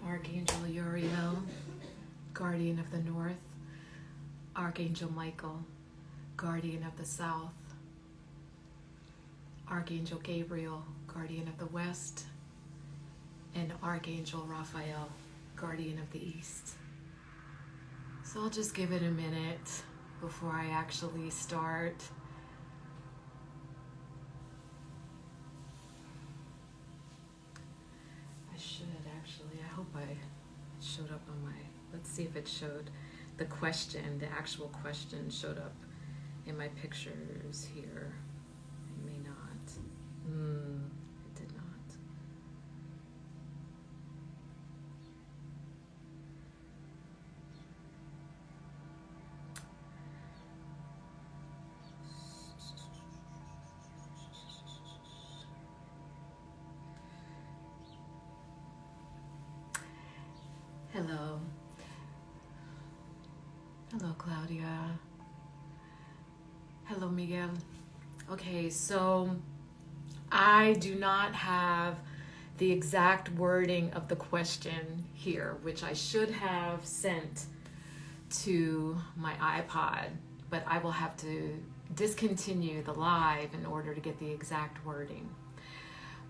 Archangel Uriel, guardian of the north, Archangel Michael, guardian of the south, Archangel Gabriel, guardian of the west, and Archangel Raphael, guardian of the east. So I'll just give it a minute before I actually start. I hope I showed up on my, let's see if it showed the question, the actual question showed up in my pictures here. It may not. It did not. Hello. Hello, Claudia. Hello, Miguel. Okay, so I do not have the exact wording of the question here, which I should have sent to my iPod, but I will have to discontinue the live in order to get the exact wording.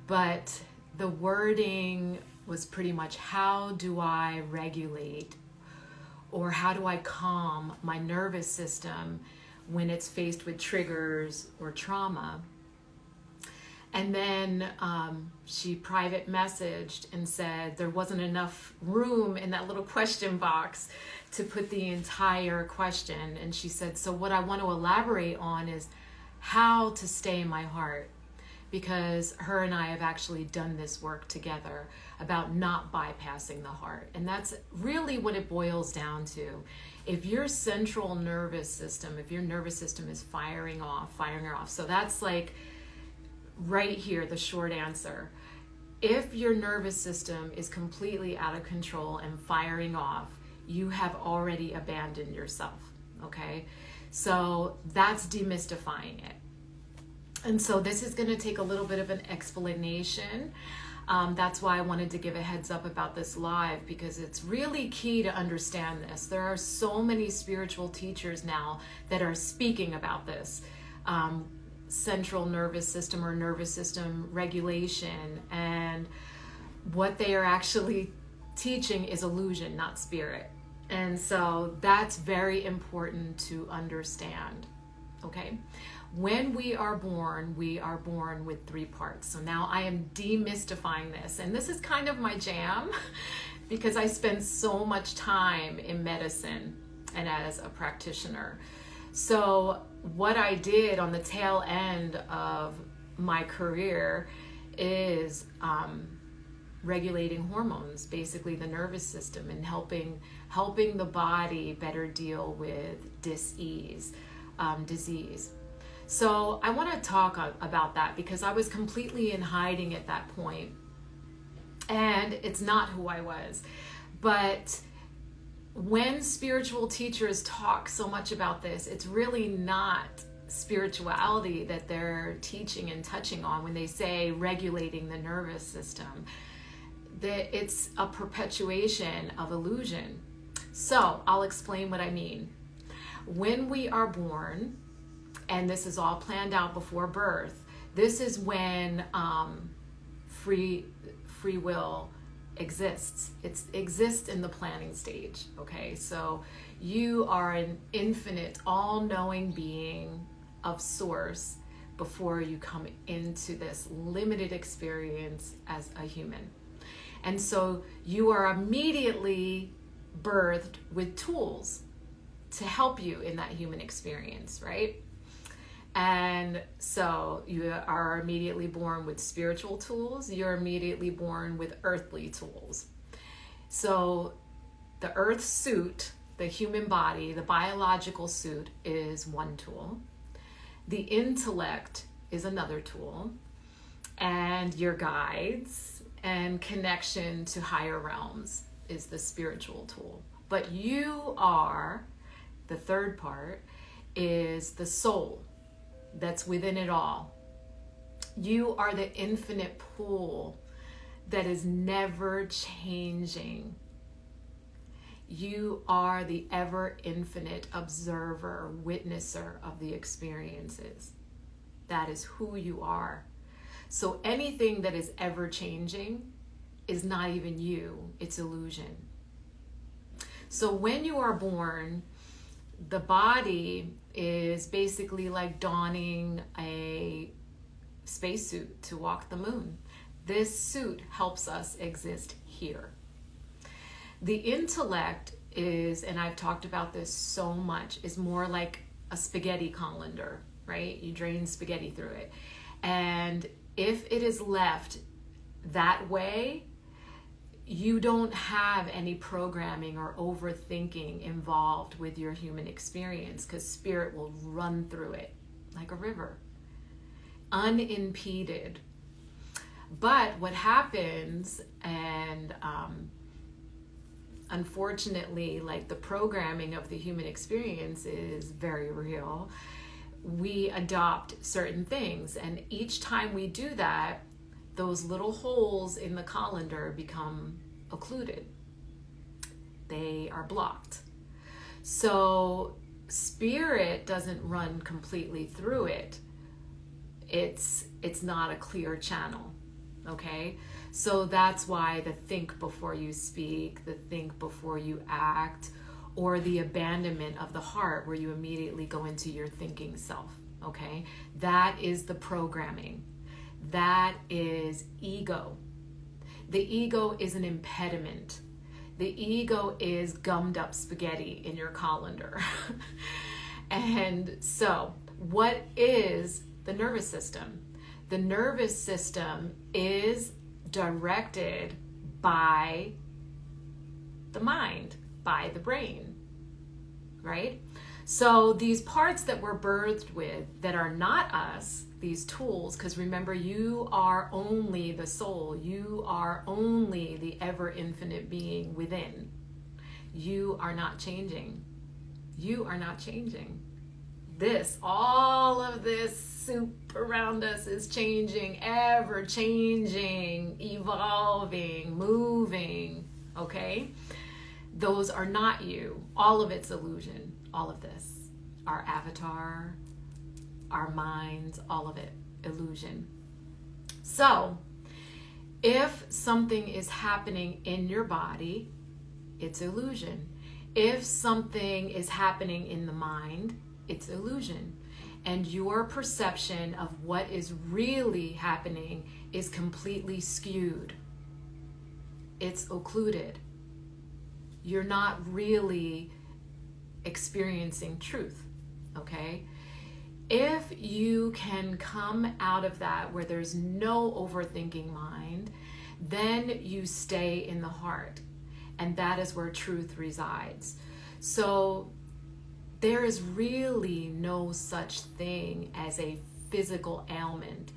But the wording was pretty much, how do I regulate or how do I calm my nervous system when it's faced with triggers or trauma? And then she private messaged and said there wasn't enough room in that little question box to put the entire question. And she said, so what I want to elaborate on is how to stay in my heart, because her and I have actually done this work together about not bypassing the heart. And that's really what it boils down to. If your central nervous system, if your nervous system is firing off, so that's like right here, the short answer. If your nervous system is completely out of control and firing off, you have already abandoned yourself, okay? So that's demystifying it. And so this is going to take a little bit of an explanation. That's why I wanted to give a heads up about this live, because it's really key to understand this. There are so many spiritual teachers now that are speaking about this. Central nervous system or nervous system regulation. And what they are actually teaching is illusion, not spirit. And so that's very important to understand. Okay? When we are born with 3 parts. So now I am demystifying this. And this is kind of my jam because I spend so much time in medicine and as a practitioner. So what I did on the tail end of my career is regulating hormones, basically the nervous system, and helping the body better deal with disease. So I want to talk about that because I was completely in hiding at that point, and it's not who I was. But when spiritual teachers talk so much about this, it's really not spirituality that they're teaching and touching on when they say regulating the nervous system. It's a perpetuation of illusion. So I'll explain what I mean. When we are born, and this is all planned out before birth, this is when free will exists. It exists in the planning stage, okay? So you are an infinite, all-knowing being of source before you come into this limited experience as a human. And so you are immediately birthed with tools to help you in that human experience, right? And so you are immediately born with spiritual tools. You're immediately born with earthly tools. So the earth suit, the human body, the biological suit is one tool. The intellect is another tool. And your guides and connection to higher realms is the spiritual tool. But you are, the third part, is the soul that's within it all. You are the infinite pool that is never changing. You are the ever infinite observer, witnesser of the experiences. That is who you are. So anything that is ever changing is not even you, it's illusion. So when you are born, the body is basically like donning a spacesuit to walk the moon. This suit helps us exist here. The intellect is, and I've talked about this so much, is more like a spaghetti colander, right? You drain spaghetti through it. And if it is left that way, you don't have any programming or overthinking involved with your human experience, because spirit will run through it like a river, unimpeded. But what happens, and unfortunately, like the programming of the human experience is very real, we adopt certain things. And each time we do that, those little holes in the colander become occluded. They are blocked. So spirit doesn't run completely through it. It's not a clear channel. Okay? So that's why the think before you speak, the think before you act, or the abandonment of the heart, where you immediately go into your thinking self. Okay? That is the programming. That is ego. The ego is an impediment. The ego is gummed up spaghetti in your colander. And so, what is the nervous system? The nervous system is directed by the mind, by the brain, right? So these parts that we're birthed with that are not us, these tools, because remember, you are only the soul. You are only the ever infinite being within. You are not changing. You are not changing. All of this soup around us is changing, ever changing, evolving, moving, okay? Those are not you. All of it's illusion. All of this. Our avatar, our minds, all of it, illusion. So, if something is happening in your body, it's illusion. If something is happening in the mind, it's illusion. And your perception of what is really happening is completely skewed. It's occluded. You're not really experiencing truth, okay? If you can come out of that where there's no overthinking mind, then you stay in the heart. And that is where truth resides. So there is really no such thing as a physical ailment.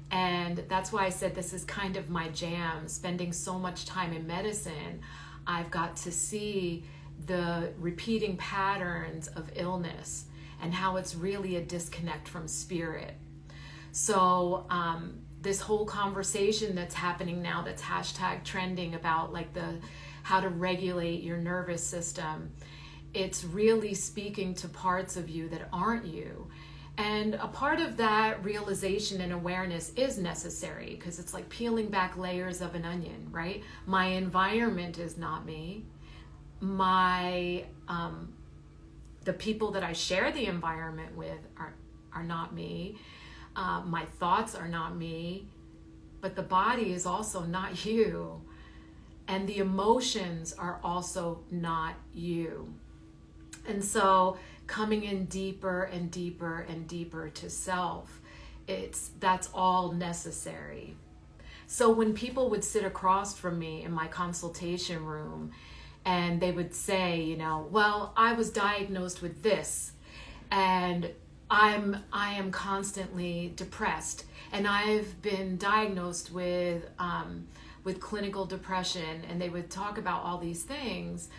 And that's why I said this is kind of my jam. Spending so much time in medicine, I've got to see the repeating patterns of illness and how it's really a disconnect from spirit. So this whole conversation that's happening now, that's hashtag trending about like how to regulate your nervous system, it's really speaking to parts of you that aren't you. And a part of that realization and awareness is necessary, because it's like peeling back layers of an onion, right? My environment is not me. The people that I share the environment with are not me. My thoughts are not me. But the body is also not you. And the emotions are also not you. And so coming in deeper and deeper and deeper to self, that's all necessary. So when people would sit across from me in my consultation room and they would say, well, I was diagnosed with this, and I am constantly depressed, and I've been diagnosed with clinical depression, and they would talk about all these things.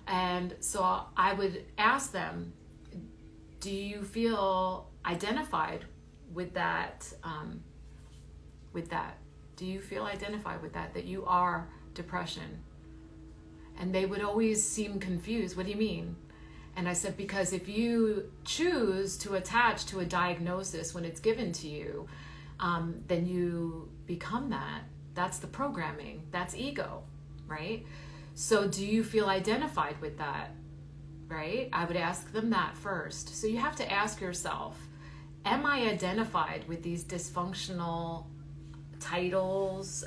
And so I would ask them, do you feel identified with that? Do you feel identified with that you are depression? And they would always seem confused. What do you mean? And I said, because if you choose to attach to a diagnosis when it's given to you, then you become that. That's the programming. That's ego, right? So do you feel identified with that, right? I would ask them that first. So you have to ask yourself, am I identified with these dysfunctional titles,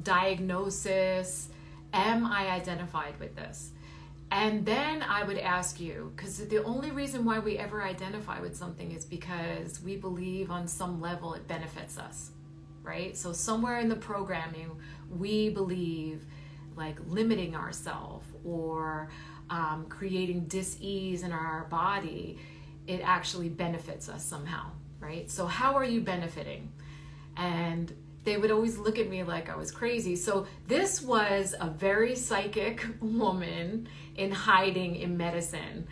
diagnosis? Am I identified with this? And then I would ask you, because the only reason why we ever identify with something is because we believe on some level it benefits us, right? So somewhere in the programming, we believe like limiting ourselves or creating dis-ease in our body, it actually benefits us somehow, right? So how are you benefiting? And they would always look at me like I was crazy. So this was a very psychic woman in hiding in medicine,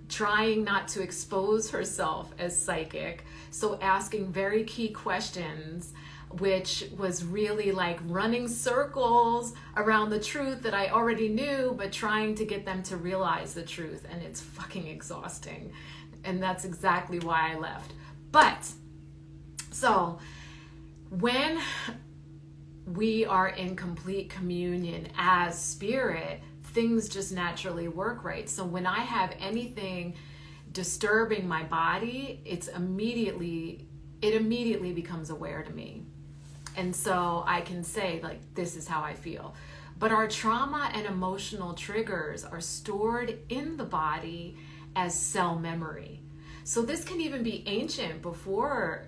trying not to expose herself as psychic. So asking very key questions, which was really like running circles around the truth that I already knew, but trying to get them to realize the truth. And it's fucking exhausting. And that's exactly why I left. But, so, when we are in complete communion as spirit, things just naturally work right. So when I have anything disturbing my body, it immediately becomes aware to me. And so I can say, like, this is how I feel. But our trauma and emotional triggers are stored in the body as cell memory. So this can even be ancient before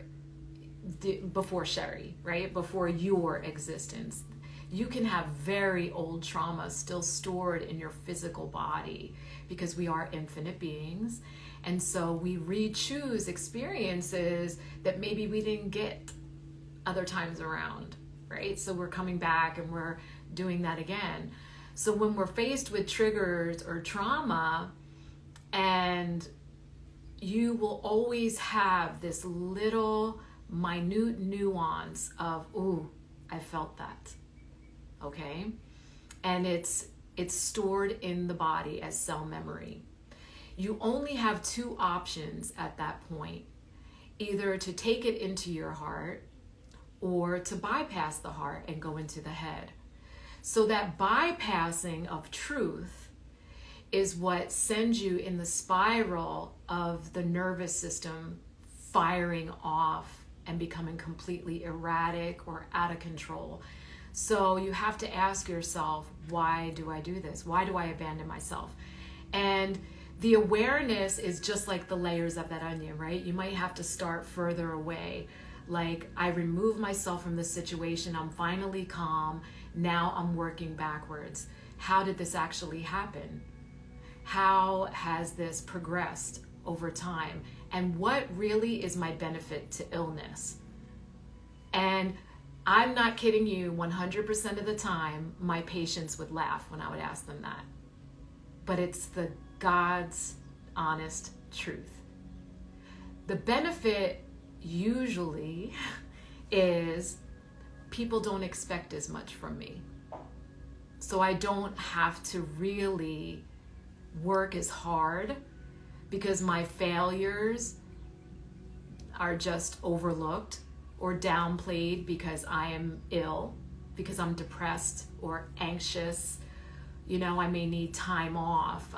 Sherry, right? Before your existence. You can have very old trauma still stored in your physical body because we are infinite beings. And so we re-choose experiences that maybe we didn't get other times around, right? So we're coming back and we're doing that again. So when we're faced with triggers or trauma, and you will always have this little minute nuance of, ooh, I felt that, okay? And it's stored in the body as cell memory. You only have two options at that point, either to take it into your heart or to bypass the heart and go into the head. So that bypassing of truth is what sends you in the spiral of the nervous system firing off and becoming completely erratic or out of control. So you have to ask yourself, why do I do this? Why do I abandon myself? And the awareness is just like the layers of that onion, right? You might have to start further away. Like, I remove myself from the situation. I'm finally calm. Now I'm working backwards. How did this actually happen? How has this progressed over time? And what really is my benefit to illness? And I'm not kidding you, 100% of the time, my patients would laugh when I would ask them that. But it's the God's honest truth. The benefit usually is people don't expect as much from me. So I don't have to really work as hard because my failures are just overlooked or downplayed because I am ill, because I'm depressed or anxious. You know, I may need time off.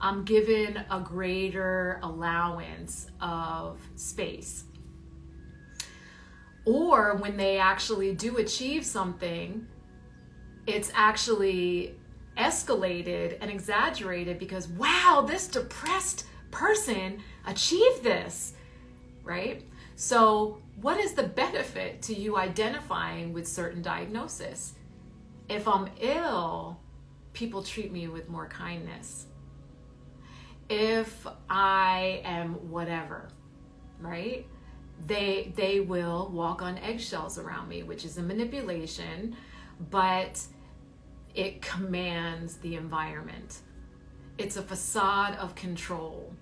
I'm given a greater allowance of space. Or when they actually do achieve something, it's actually escalated and exaggerated because, wow, this depressed person achieved this, right? So what is the benefit to you identifying with certain diagnosis? If I'm ill, people treat me with more kindness. If I am whatever, right? They will walk on eggshells around me, which is a manipulation, but it commands the environment. It's a facade of control.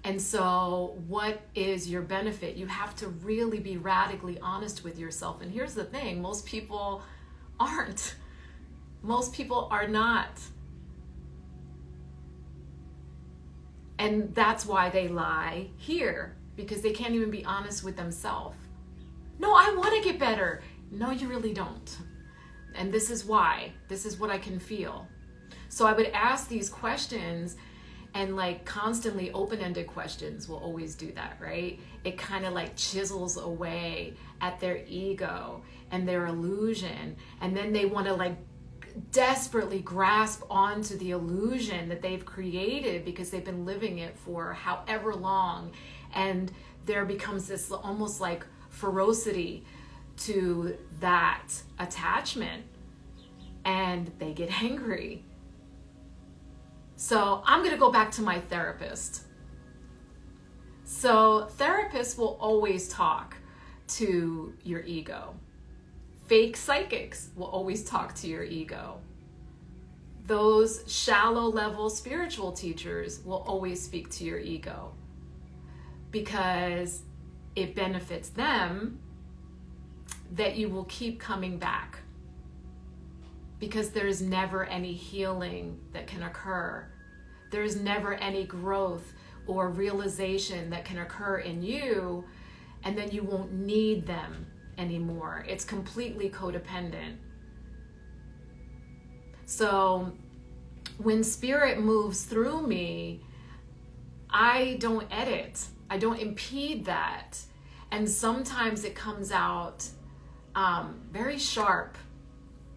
And so what is your benefit? You have to really be radically honest with yourself. And here's the thing, most people aren't. Most people are not. And that's why they lie here, because they can't even be honest with themselves. No, I want to get better. No, you really don't. And this is why. This is what I can feel. So I would ask these questions, and like constantly open-ended questions will always do that, right? It kind of like chisels away at their ego and their illusion. And then they want to like desperately grasp onto the illusion that they've created because they've been living it for however long. And there becomes this almost like ferocity to that attachment, and they get angry. So I'm going to go back to my therapist. So therapists will always talk to your ego. Fake psychics will always talk to your ego. Those shallow level spiritual teachers will always speak to your ego because it benefits them that you will keep coming back, because there's never any healing that can occur. There's never any growth or realization that can occur in you, and then you won't need them anymore. It's completely codependent. So when spirit moves through me, I don't edit. I don't impede that. And sometimes it comes out very sharp,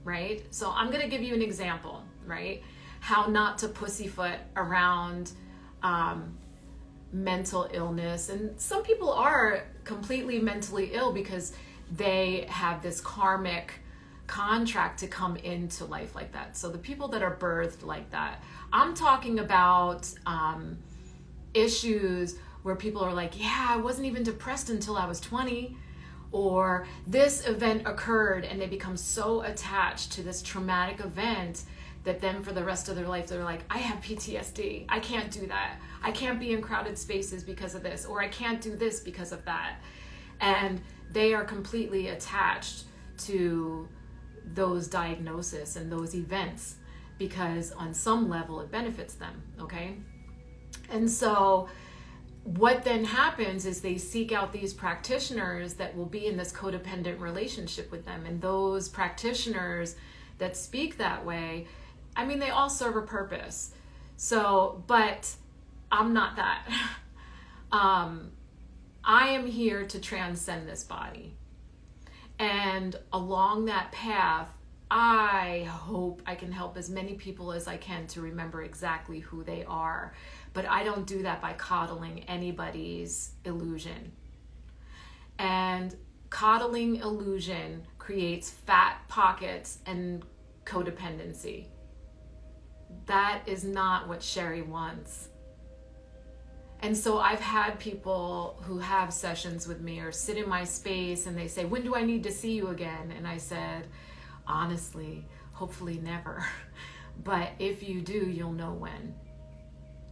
right? So I'm going to give you an example, right? How not to pussyfoot around mental illness. And some people are completely mentally ill because they have this karmic contract to come into life like that. So the people that are birthed like that, I'm talking about issues where people are like, yeah, I wasn't even depressed until I was 20. Or this event occurred, and they become so attached to this traumatic event that then for the rest of their life, they're like, I have PTSD. I can't do that. I can't be in crowded spaces because of this, or I can't do this because of that. And they are completely attached to those diagnoses and those events because on some level it benefits them, okay? And so what then happens is they seek out these practitioners that will be in this codependent relationship with them. And those practitioners that speak that way, I mean, they all serve a purpose. So, but I'm not that. I am here to transcend this body. And along that path, I hope I can help as many people as I can to remember exactly who they are. But I don't do that by coddling anybody's illusion. And coddling illusion creates fat pockets and codependency. That is not what Sherry wants. And so I've had people who have sessions with me or sit in my space and they say, when do I need to see you again? And I said, honestly, hopefully never. But if you do, you'll know when.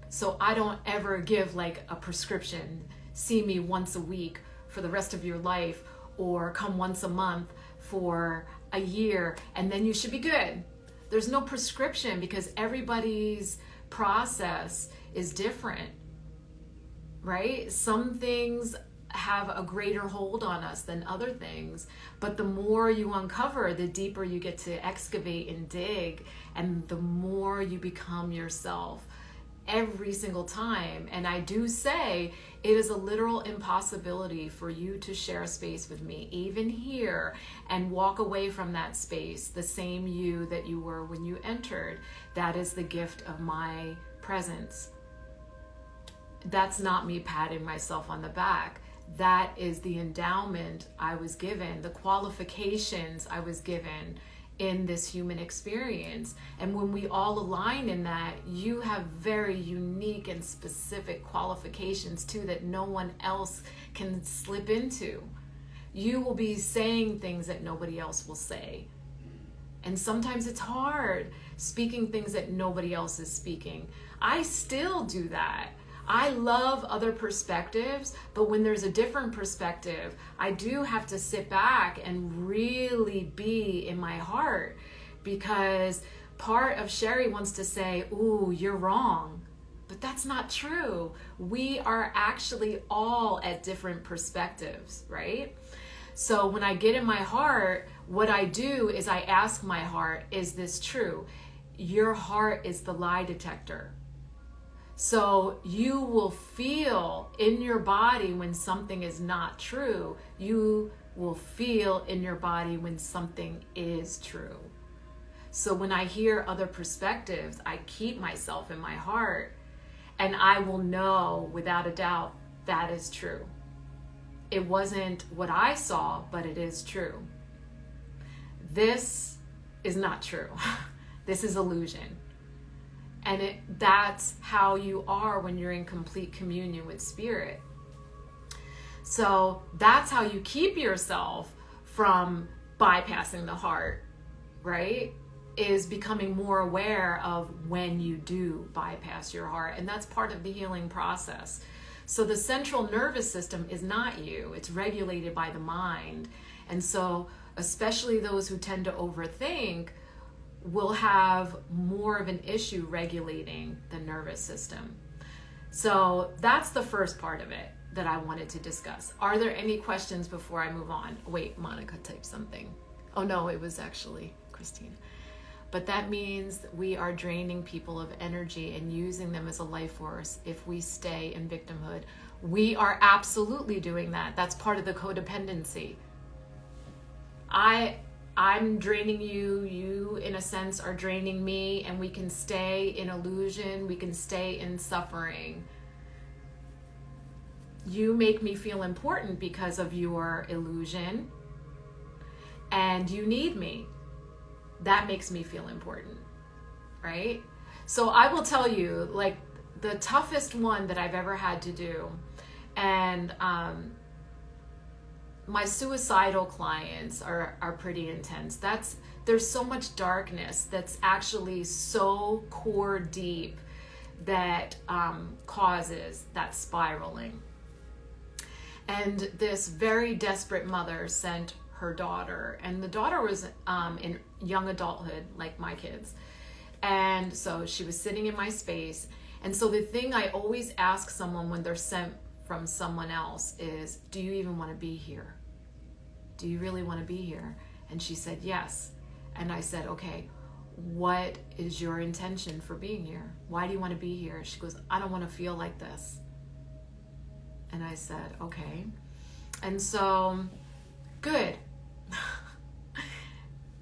So I don't ever give like a prescription, see me once a week for the rest of your life, or come once a month for a year, and then you should be good. There's no prescription because everybody's process is different, right? Some things have a greater hold on us than other things, but the more you uncover, the deeper you get to excavate and dig, and the more you become yourself every single time. And I do say it is a literal impossibility for you to share a space with me, even here, and walk away from that space the same you that you were when you entered. That is the gift of my presence. That's not me patting myself on the back. That is the endowment I was given, the qualifications I was given in this human experience. And when we all align in that, you have very unique and specific qualifications too that no one else can slip into. You will be saying things that nobody else will say. And sometimes it's hard speaking things that nobody else is speaking. I still do that. I love other perspectives, but when there's a different perspective, I do have to sit back and really be in my heart, because part of Sherry wants to say, ooh, you're wrong. But that's not true. We are actually all at different perspectives, right? So when I get in my heart, what I do is I ask my heart, is this true? Your heart is the lie detector. So you will feel in your body when something is not true. You will feel in your body when something is true. So when I hear other perspectives, I keep myself in my heart, and I will know without a doubt that is true. It wasn't what I saw, but it is true. This is not true. This is illusion. And that's how you are when you're in complete communion with spirit. So that's how you keep yourself from bypassing the heart, right? Is becoming more aware of when you do bypass your heart. And that's part of the healing process. So the central nervous system is not you. It's regulated by the mind. And so especially those who tend to overthink will have more of an issue regulating the nervous system. So that's the first part of it that I wanted to discuss. Are there any questions before I move on? Wait, Monica typed something. Oh no, it was actually Christine. But that means we are draining people of energy and using them as a life force if we stay in victimhood. We are absolutely doing that. That's part of the codependency. I'm draining you, you in a sense are draining me, and we can stay in illusion, we can stay in suffering. You make me feel important because of your illusion, and you need me. That makes me feel important, right? So I will tell you, like, the toughest one that I've ever had to do, and my suicidal clients are pretty intense. There's so much darkness that's actually so core deep that causes that spiraling. And this very desperate mother sent her daughter, and the daughter was in young adulthood, like my kids. And so she was sitting in my space. And so the thing I always ask someone when they're sent from someone else is, do you even want to be here? Do you really want to be here? And she said, yes. And I said, okay, what is your intention for being here? Why do you want to be here? She goes, I don't want to feel like this. And I said, okay. And so, good.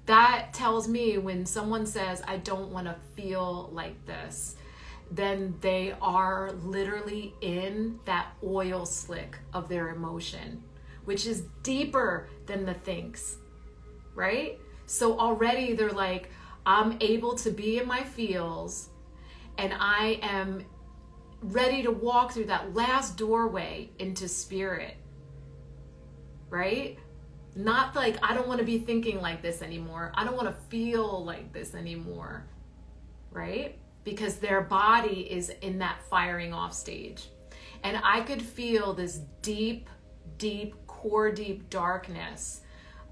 That tells me when someone says, I don't want to feel like this, then they are literally in that oil slick of their emotion, which is deeper than the thinks, right? So already they're like, I'm able to be in my feels, and I am ready to walk through that last doorway into spirit, right? Not like, I don't want to be thinking like this anymore. I don't want to feel like this anymore, right? Because their body is in that firing off stage. And I could feel this deep, deep, core deep darkness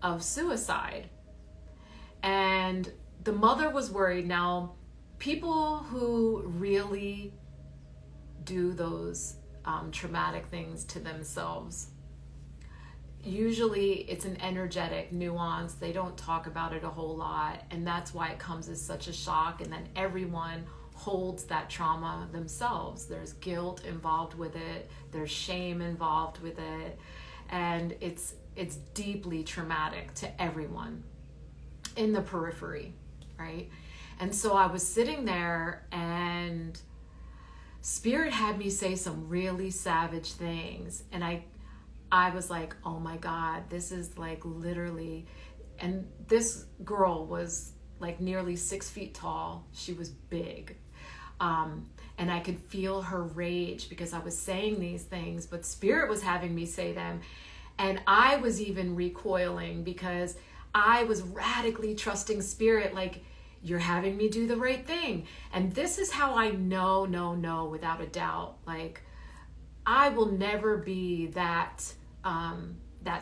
of suicide. And the mother was worried. Now, people who really do those traumatic things to themselves, usually it's an energetic nuance. They don't talk about it a whole lot, and that's why it comes as such a shock. And then everyone holds that trauma themselves. There's guilt involved with it, there's shame involved with it, and it's deeply traumatic to everyone in the periphery, right? And so I was sitting there, and Spirit had me say some really savage things, and I was like, oh my God, this is like literally, and this girl was like nearly 6 feet tall. She was big. And I could feel her rage because I was saying these things, but Spirit was having me say them. And I was even recoiling because I was radically trusting Spirit. Like, you're having me do the right thing. And this is how I know without a doubt, like, I will never be that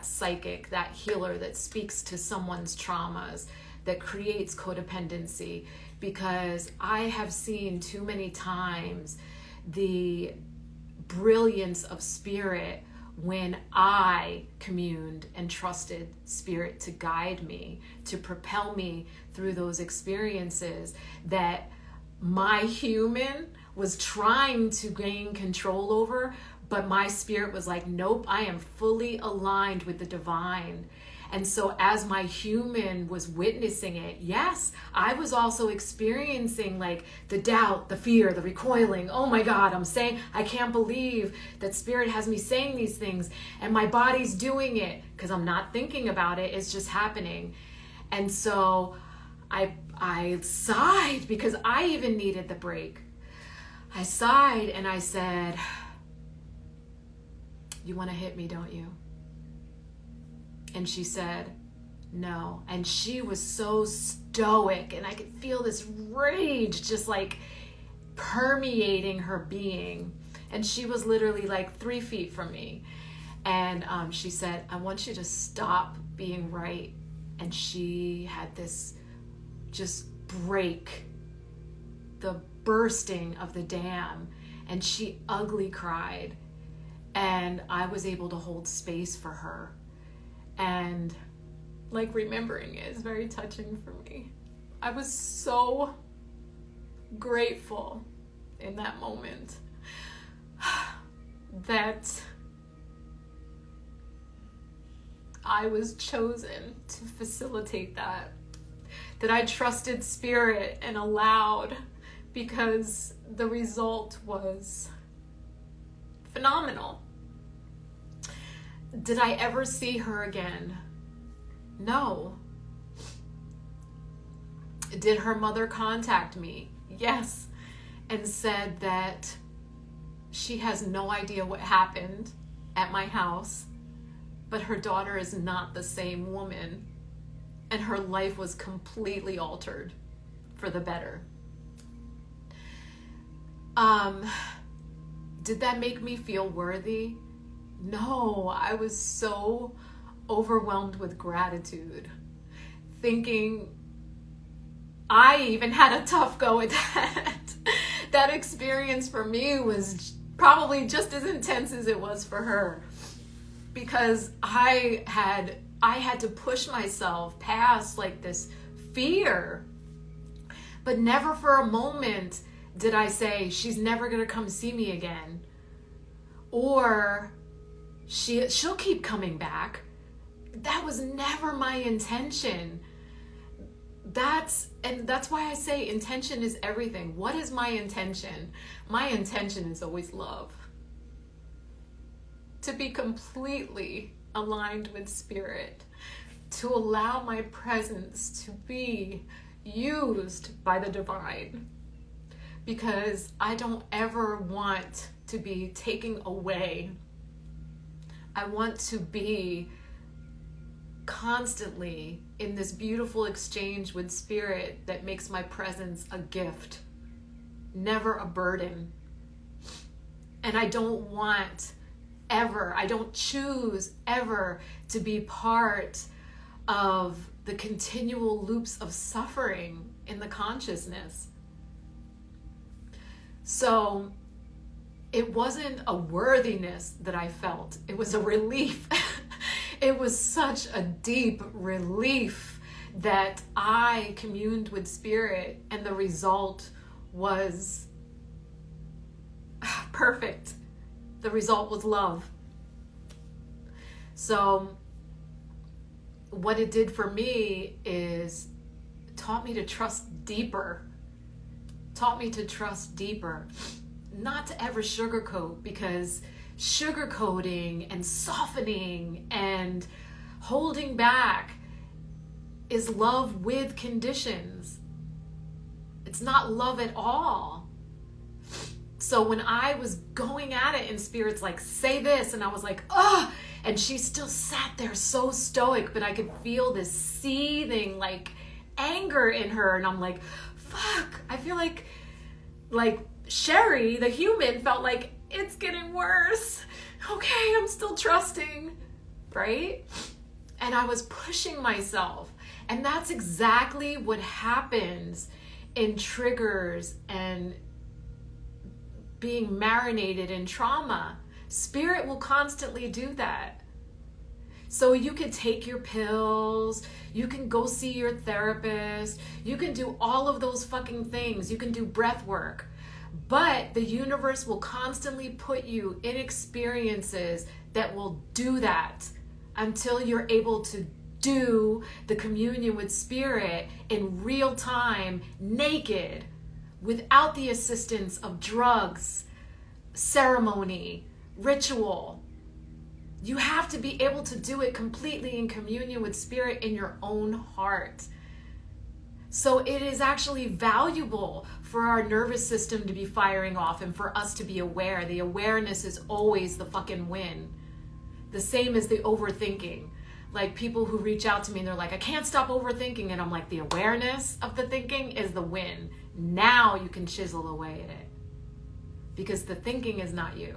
psychic, that healer that speaks to someone's traumas, that creates codependency, because I have seen too many times the brilliance of spirit when I communed and trusted spirit to guide me, to propel me through those experiences that my human was trying to gain control over, but my spirit was like, nope, I am fully aligned with the divine. And so as my human was witnessing it, yes, I was also experiencing like the doubt, the fear, the recoiling. Oh my God, I can't believe that spirit has me saying these things and my body's doing it, because I'm not thinking about it. It's just happening. And so I sighed, because I even needed the break. I sighed and I said, you want to hit me, don't you? And she said, no. And she was so stoic, and I could feel this rage just like permeating her being. And she was literally like 3 feet from me. And she said, I want you to stop being right. And she had this just break, the bursting of the dam. And she ugly cried. And I was able to hold space for her. And like remembering it is very touching for me. I was so grateful in that moment that I was chosen to facilitate that I trusted spirit and allowed, because the result was phenomenal. Did I ever see her again? No. Did her mother contact me? Yes. And said that she has no idea what happened at my house, but her daughter is not the same woman, and her life was completely altered for the better. Did that make me feel worthy? No, I was so overwhelmed with gratitude, thinking I even had a tough go at that. That experience for me was probably just as intense as it was for her, because I had to push myself past like this fear. But never for a moment did I say, she's never going to come see me again, or she'll keep coming back. That was never my intention. That's why I say intention is everything. What is my intention? My intention is always love. To be completely aligned with spirit, to allow my presence to be used by the divine, because I don't ever want to be taking away. I want to be constantly in this beautiful exchange with spirit that makes my presence a gift, never a burden. And I don't choose ever to be part of the continual loops of suffering in the consciousness. So it wasn't a worthiness that I felt. It was a relief. It was such a deep relief that I communed with spirit, and the result was perfect. The result was love. So what it did for me is taught me to trust deeper. Not to ever sugarcoat, because sugarcoating and softening and holding back is love with conditions. It's not love at all. So when I was going at it and spirit's like, say this, and I was like, ugh, and she still sat there so stoic, but I could feel this seething like anger in her. And I'm like, fuck, I feel like Sherry, the human, felt like it's getting worse. Okay, I'm still trusting, right? And I was pushing myself. And that's exactly what happens in triggers and being marinated in trauma. Spirit will constantly do that. So you can take your pills, you can go see your therapist, you can do all of those fucking things, you can do breath work, but the universe will constantly put you in experiences that will do that until you're able to do the communion with spirit in real time, naked, without the assistance of drugs, ceremony, ritual. You have to be able to do it completely in communion with spirit in your own heart. So it is actually valuable for our nervous system to be firing off and for us to be aware. The awareness is always the fucking win. The same as the overthinking. Like people who reach out to me and they're like, I can't stop overthinking. And I'm like, the awareness of the thinking is the win. Now you can chisel away at it. Because the thinking is not you.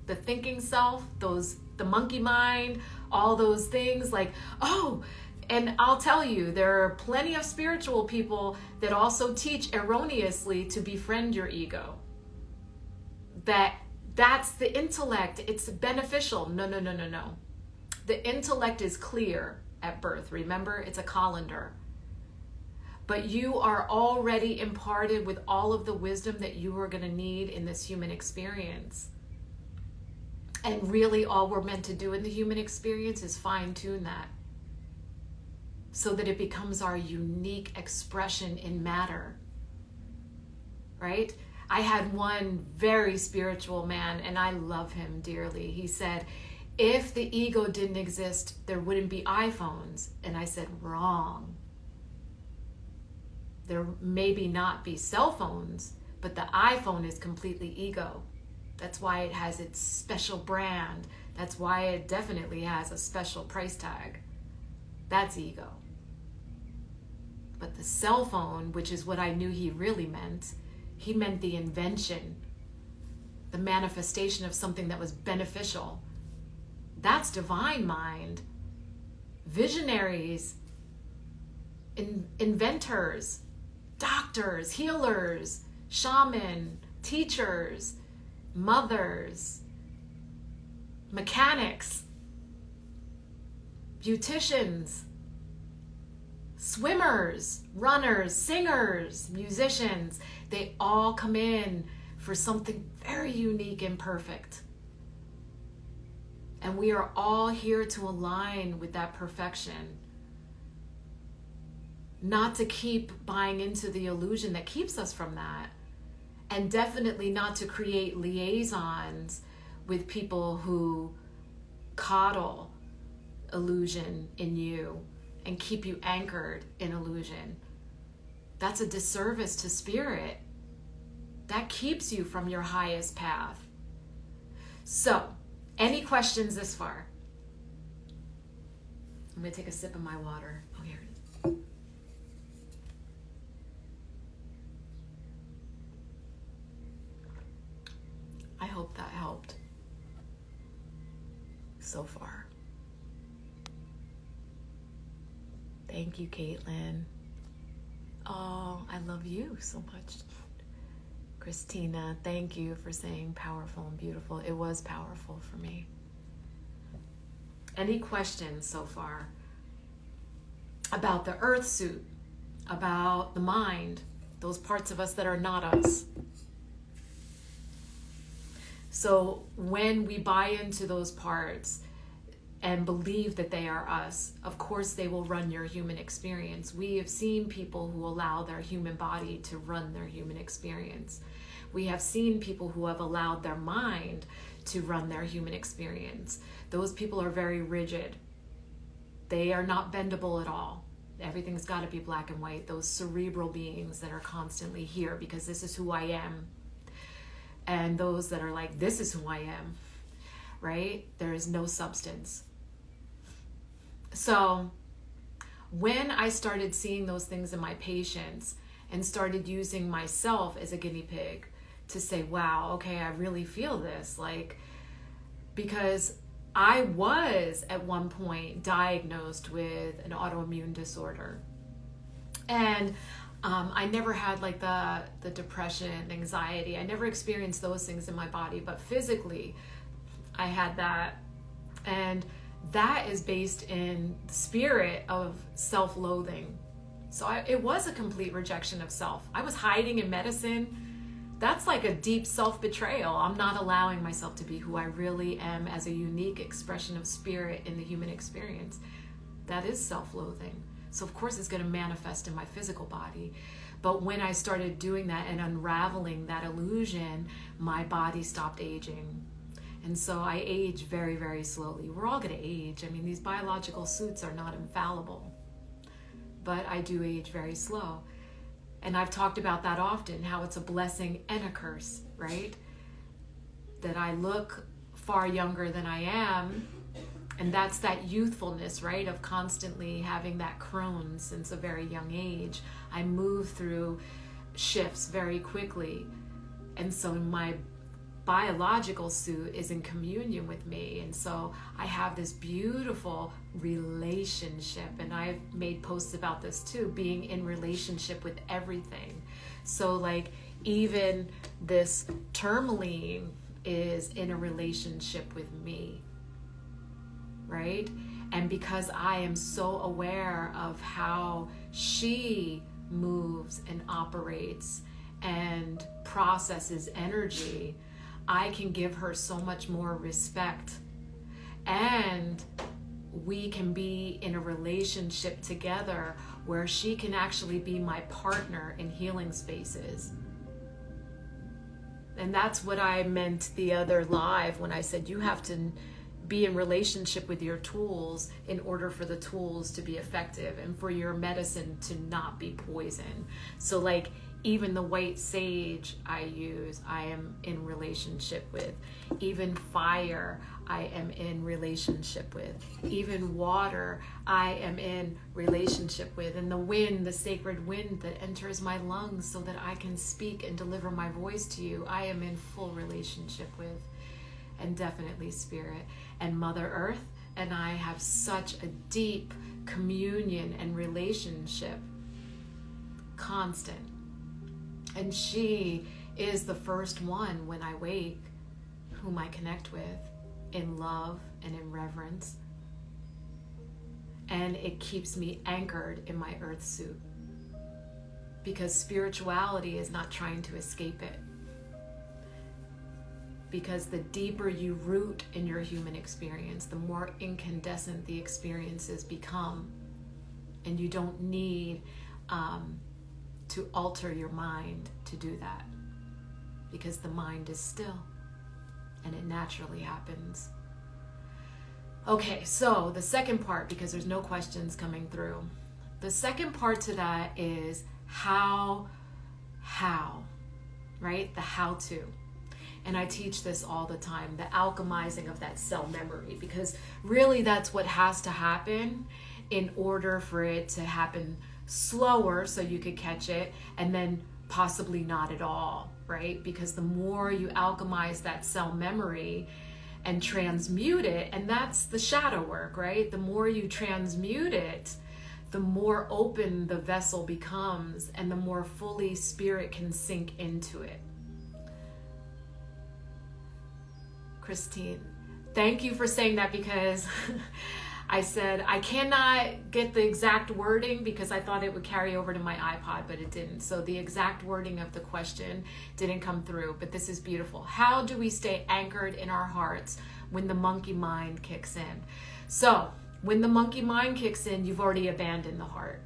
The thinking self, the monkey mind, all those things like, oh, and I'll tell you, there are plenty of spiritual people that also teach erroneously to befriend your ego. That's the intellect. It's beneficial. No. The intellect is clear at birth. Remember, it's a colander. But you are already imparted with all of the wisdom that you are going to need in this human experience. And really all we're meant to do in the human experience is fine-tune that so that it becomes our unique expression in matter, right? I had one very spiritual man, and I love him dearly. He said, if the ego didn't exist, there wouldn't be iPhones. And I said, wrong. There maybe not be cell phones, but the iPhone is completely ego. That's why it has its special brand. That's why it definitely has a special price tag. That's ego. But the cell phone, which is what I knew he really meant, he meant the invention, the manifestation of something that was beneficial. That's divine mind. Visionaries, inventors, doctors, healers, shaman, teachers, mothers, mechanics, beauticians, swimmers, runners, singers, musicians, they all come in for something very unique and perfect. And we are all here to align with that perfection. Not to keep buying into the illusion that keeps us from that. And definitely not to create liaisons with people who coddle illusion in you and keep you anchored in illusion. That's a disservice to spirit. That keeps you from your highest path. So, any questions this far? I'm going to take a sip of my water. Oh, here it is. I hope that helped so far. Thank you, Caitlin. Oh, I love you so much. Christina, thank you for saying powerful and beautiful. It was powerful for me. Any questions so far about the earth suit, about the mind, those parts of us that are not us? So when we buy into those parts and believe that they are us, of course they will run your human experience. We have seen people who allow their human body to run their human experience. We have seen people who have allowed their mind to run their human experience. Those people are very rigid. They are not bendable at all. Everything's got to be black and white. Those cerebral beings that are constantly here because this is who I am. And those that are like, this is who I am, right? There is no substance. So when I started seeing those things in my patients and started using myself as a guinea pig to say, wow, okay, I really feel this. Like, because I was at one point diagnosed with an autoimmune disorder. And I never had like the depression, anxiety. I never experienced those things in my body, but physically I had that. And that is based in the spirit of self-loathing. So it was a complete rejection of self. I was hiding in medicine. That's like a deep self-betrayal. I'm not allowing myself to be who I really am as a unique expression of spirit in the human experience. That is self-loathing. So of course it's going to manifest in my physical body. But when I started doing that and unraveling that illusion, my body stopped aging. And so I age very, very slowly. We're all going to age. I mean, these biological suits are not infallible. But I do age very slow. And I've talked about that often, how it's a blessing and a curse, right? That I look far younger than I am. And that's that youthfulness, right? Of constantly having that crone since a very young age. I move through shifts very quickly. And so my biological suit is in communion with me. And so I have this beautiful relationship. And I've made posts about this too, being in relationship with everything. So like even this tourmaline is in a relationship with me. Right? And because I am so aware of how she moves and operates and processes energy, I can give her so much more respect. And we can be in a relationship together where she can actually be my partner in healing spaces. And that's what I meant the other live when I said you have to be in relationship with your tools in order for the tools to be effective and for your medicine to not be poison. So like even the white sage I use, I am in relationship with. Even fire, I am in relationship with. Even water, I am in relationship with. And the wind, the sacred wind that enters my lungs so that I can speak and deliver my voice to you, I am in full relationship with. And definitely spirit. And Mother Earth and I have such a deep communion and relationship. Constant. And she is the first one when I wake whom I connect with in love and in reverence. And it keeps me anchored in my earth suit. Because spirituality is not trying to escape it. Because the deeper you root in your human experience, the more incandescent the experiences become. And you don't need to alter your mind to do that. Because the mind is still. And it naturally happens. Okay, so the second part, because there's no questions coming through. The second part to that is how, right? The how to. And I teach this all the time, the alchemizing of that cell memory, because really that's what has to happen in order for it to happen slower so you could catch it, and then possibly not at all, right? Because the more you alchemize that cell memory and transmute it, and that's the shadow work, right? The more you transmute it, the more open the vessel becomes and the more fully spirit can sink into it. Christine, thank you for saying that, because I said I cannot get the exact wording because I thought it would carry over to my iPod, but it didn't. So the exact wording of the question didn't come through, but this is beautiful. How do we stay anchored in our hearts when the monkey mind kicks in? So when the monkey mind kicks in, you've already abandoned the heart.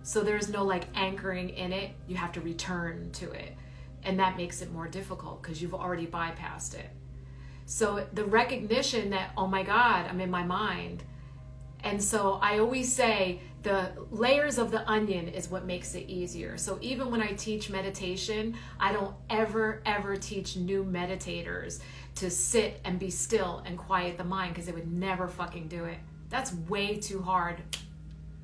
So there's no like anchoring in it. You have to return to it. And that makes it more difficult because you've already bypassed it. So the recognition that, oh my God, I'm in my mind. And so I always say the layers of the onion is what makes it easier. So even when I teach meditation, I don't ever teach new meditators to sit and be still and quiet the mind, because they would never fucking do it. That's way too hard.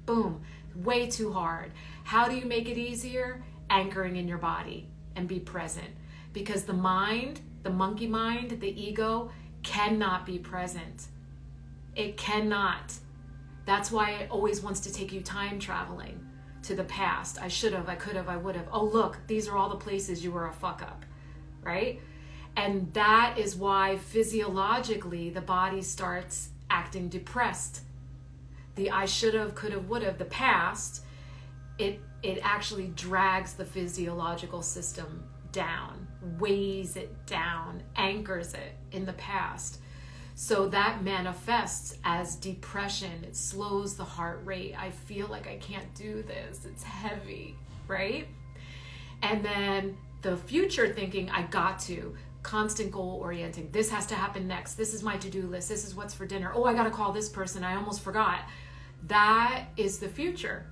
Boom. Way too hard. How do you make it easier? Anchoring in your body and be present. Because the mind, the monkey mind, the ego, cannot be present. It cannot. That's why it always wants to take you time traveling to the past. I should have, I could have, I would have. Oh, look, these are all the places you were a fuck up, right? And that is why physiologically the body starts acting depressed. The I should have, could have, would have, the past, it actually drags the physiological system down, weighs it down, anchors it in the past. So that manifests as depression. It slows the heart rate. I feel like I can't do this. It's heavy, right? And then the future thinking, I got to. Constant goal orienting. This has to happen next. This is my to-do list. This is what's for dinner. Oh, I got to call this person. I almost forgot. That is the future,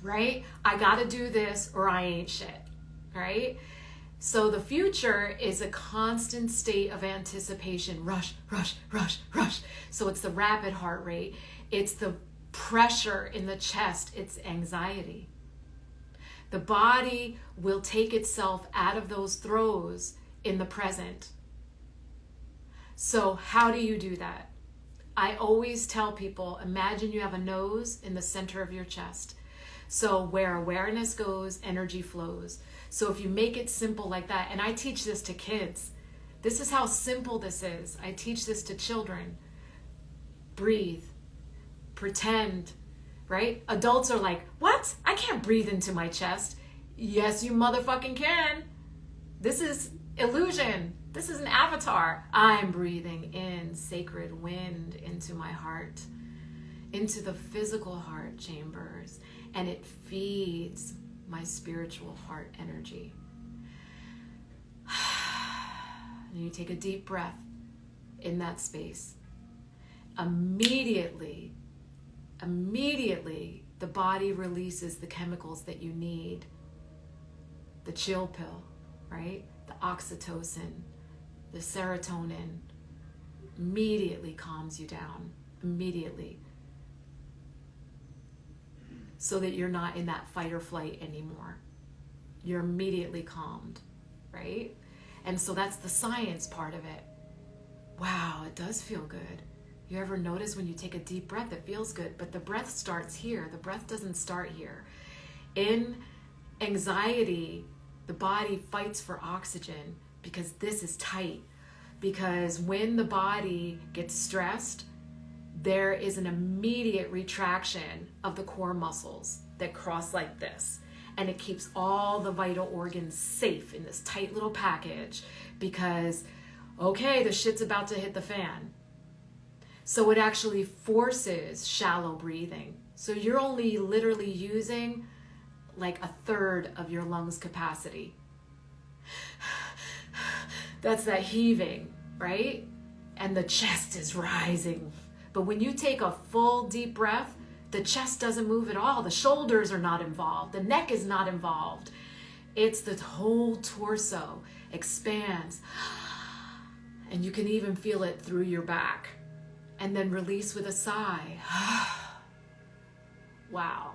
right? I got to do this or I ain't shit, right? So the future is a constant state of anticipation. Rush, rush, rush, rush. So it's the rapid heart rate. It's the pressure in the chest. It's anxiety. The body will take itself out of those throes in the present. So how do you do that? I always tell people, imagine you have a nose in the center of your chest. So where awareness goes, energy flows. So if you make it simple like that, and I teach this to kids, this is how simple this is. I teach this to children. Breathe, pretend, right? Adults are like, what? I can't breathe into my chest. Yes, you motherfucking can. This is illusion. This is an avatar. I'm breathing in sacred wind into my heart, into the physical heart chambers, and it feeds my spiritual heart energy. And you take a deep breath in that space. Immediately, the body releases the chemicals that you need. The chill pill, right? The oxytocin, the serotonin, immediately calms you down, immediately. So that you're not in that fight or flight anymore. You're immediately calmed, right? And so that's the science part of it. Wow, it does feel good. You ever notice when you take a deep breath, it feels good, but the breath starts here. The breath doesn't start here. In anxiety, the body fights for oxygen because this is tight. Because when the body gets stressed, there is an immediate retraction of the core muscles that cross like this. And it keeps all the vital organs safe in this tight little package because, okay, the shit's about to hit the fan. So it actually forces shallow breathing. So you're only literally using like a third of your lungs capacity. That's that heaving, right? And the chest is rising. But when you take a full deep breath, the chest doesn't move at all. The shoulders are not involved. The neck is not involved. It's the whole torso expands. And you can even feel it through your back. And then release with a sigh. Wow.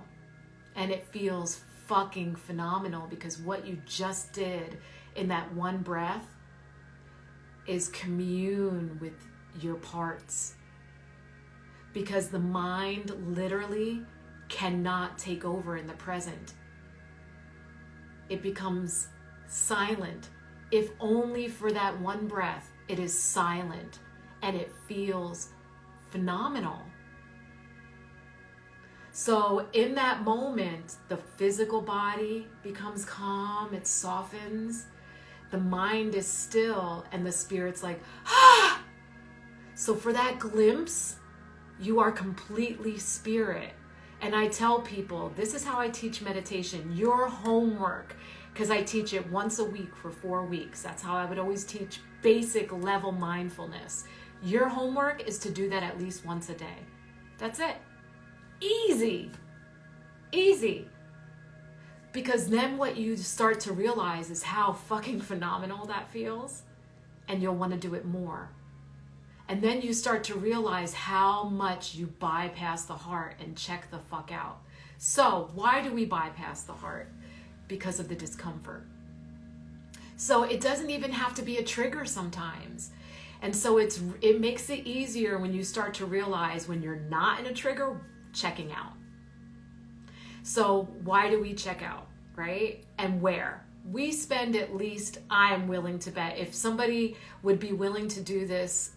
And it feels fucking phenomenal because what you just did in that one breath is commune with your parts. Because the mind literally cannot take over in the present. It becomes silent. If only for that one breath, it is silent and it feels phenomenal. So in that moment, the physical body becomes calm, it softens, the mind is still, and the spirit's like, ah! So for that glimpse, you are completely spirit. And I tell people, this is how I teach meditation. Your homework, because I teach it once a week for 4 weeks. That's how I would always teach basic level mindfulness. Your homework is to do that at least once a day. That's it. Easy. Easy. Because then what you start to realize is how fucking phenomenal that feels. And you'll want to do it more. And then you start to realize how much you bypass the heart and check the fuck out. So why do we bypass the heart? Because of the discomfort. So it doesn't even have to be a trigger sometimes. And so it makes it easier when you start to realize when you're not in a trigger, checking out. So why do we check out, right? And where? We spend at least, I'm willing to bet, if somebody would be willing to do this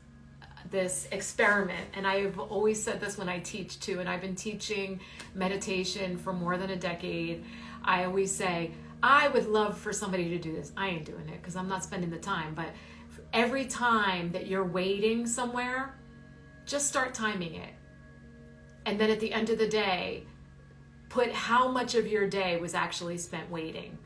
experiment, and I've always said this when I teach too, and I've been teaching meditation for more than a decade, I always say, I would love for somebody to do this. I ain't doing it because I'm not spending the time, but every time that you're waiting somewhere, just start timing it. And then at the end of the day, put how much of your day was actually spent waiting.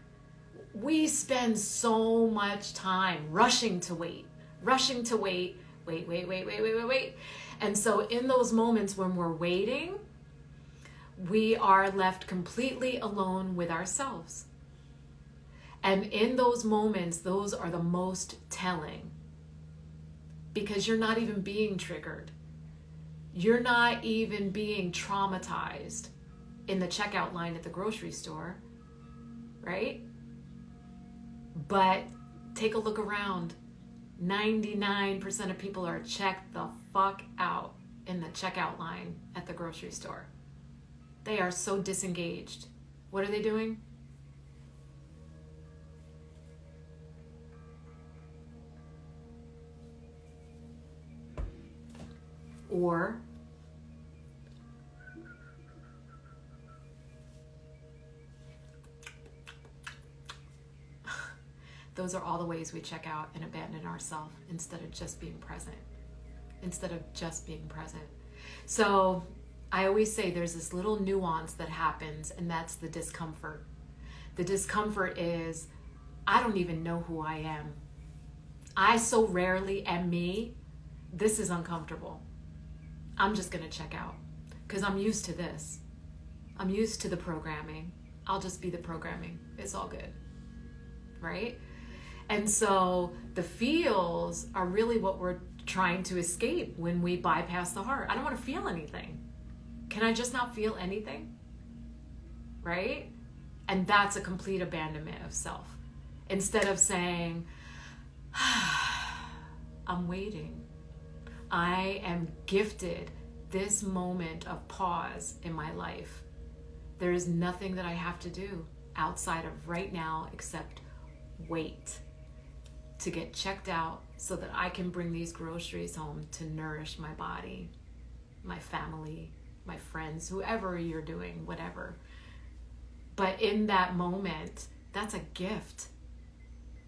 We spend so much time rushing to wait. Wait. And so in those moments when we're waiting, we are left completely alone with ourselves. And in those moments, those are the most telling, because you're not even being triggered. You're not even being traumatized in the checkout line at the grocery store, right? But take a look around. 99% of people are checked the fuck out in the checkout line at the grocery store. They are so disengaged. What are they doing? Or those are all the ways we check out and abandon ourselves instead of just being present. So I always say there's this little nuance that happens, and that's the discomfort. The discomfort is, I don't even know who I am. I so rarely am me. This is uncomfortable. I'm just going to check out because I'm used to this. I'm used to the programming. I'll just be the programming. It's all good. Right? And so the feels are really what we're trying to escape when we bypass the heart. I don't want to feel anything. Can I just not feel anything? Right? And that's a complete abandonment of self. Instead of saying, I'm waiting. I am gifted this moment of pause in my life. There is nothing that I have to do outside of right now except wait to get checked out so that I can bring these groceries home to nourish my body, my family, my friends, whoever you're doing, whatever. But in that moment, that's a gift.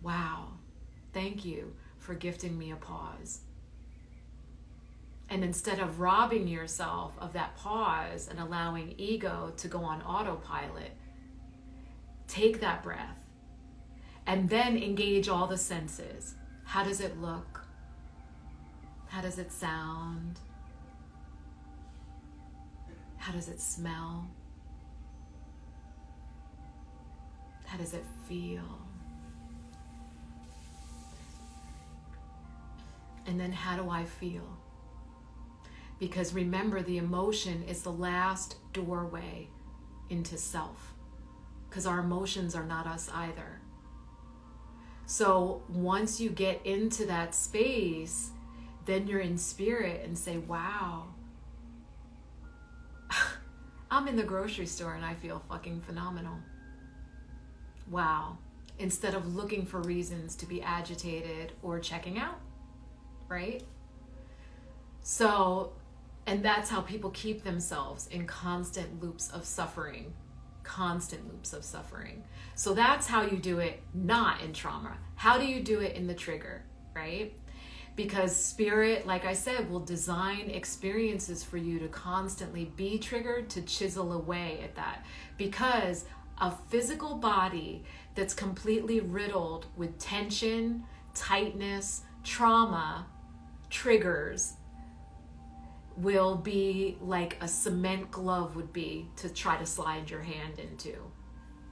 Wow. Thank you for gifting me a pause. And instead of robbing yourself of that pause and allowing ego to go on autopilot, take that breath and then engage all the senses. How does it look? How does it sound? How does it smell? How does it feel? And then how do I feel? Because remember, the emotion is the last doorway into self, because our emotions are not us either. So once you get into that space, then you're in spirit and say, wow, I'm in the grocery store and I feel fucking phenomenal. Wow. Instead of looking for reasons to be agitated or checking out, right? So, and that's how people keep themselves in constant loops of suffering. So that's how you do it not in trauma. How do you do it in the trigger, right? Because spirit, like I said, will design experiences for you to constantly be triggered, to chisel away at that. Because a physical body that's completely riddled with tension, tightness, trauma, triggers, will be like a cement glove would be to try to slide your hand into.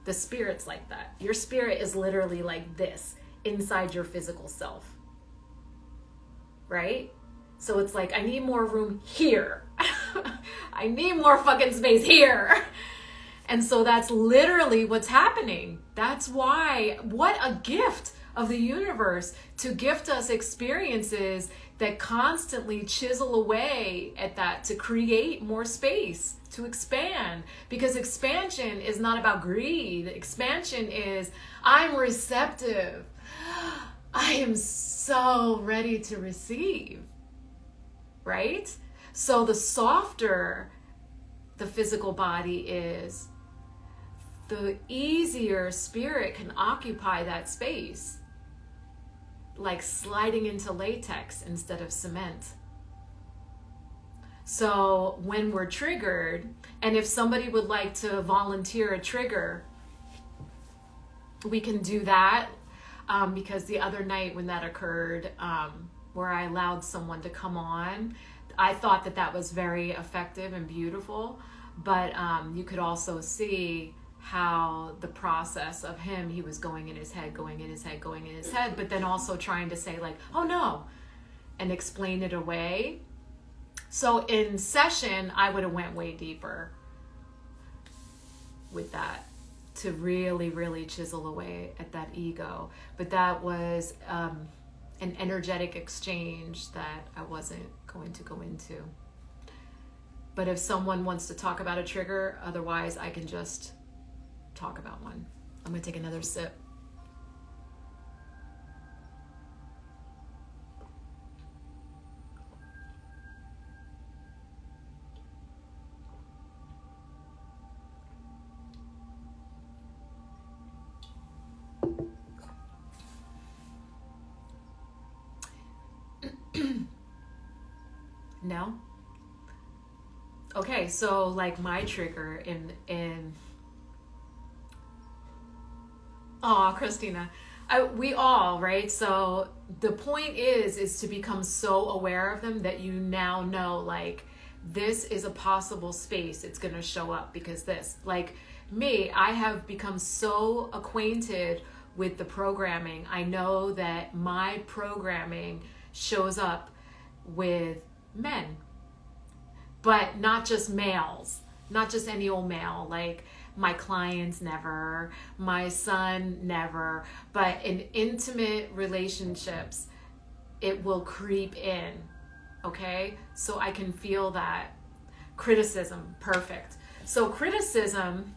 The spirit's like that. Your spirit is literally like this inside your physical self, right? So it's like, I need more room here. I need more fucking space here. And so that's literally what's happening. That's why, what a gift of the universe to gift us experiences that constantly chisel away at that, to create more space, to expand. Because expansion is not about greed. Expansion is, I'm receptive. I am so ready to receive, right? So the softer the physical body is, the easier spirit can occupy that space, like sliding into latex instead of cement. So when we're triggered, and if somebody would like to volunteer a trigger, we can do that. Because the other night when that occurred, where I allowed someone to come on, I thought that that was very effective and beautiful. But you could also see how the process of him, he was going in his head, going in his head, going in his head, but then also trying to say like, oh no, and explain it away. So in session, I would have went way deeper with that, to really, really chisel away at that ego. But that was an energetic exchange that I wasn't going to go into. But if someone wants to talk about a trigger, otherwise I can just talk about one. I'm going to take another sip. No? Okay, so like my trigger in oh, Christina, we all, right? So the point is to become so aware of them that you now know, like, this is a possible space it's going to show up because this, like me, I have become so acquainted with the programming. I know that my programming shows up with men, but not just males, not just any old male, like my clients never, my son never, but in intimate relationships, it will creep in, okay? So I can feel that. Criticism, perfect. So criticism,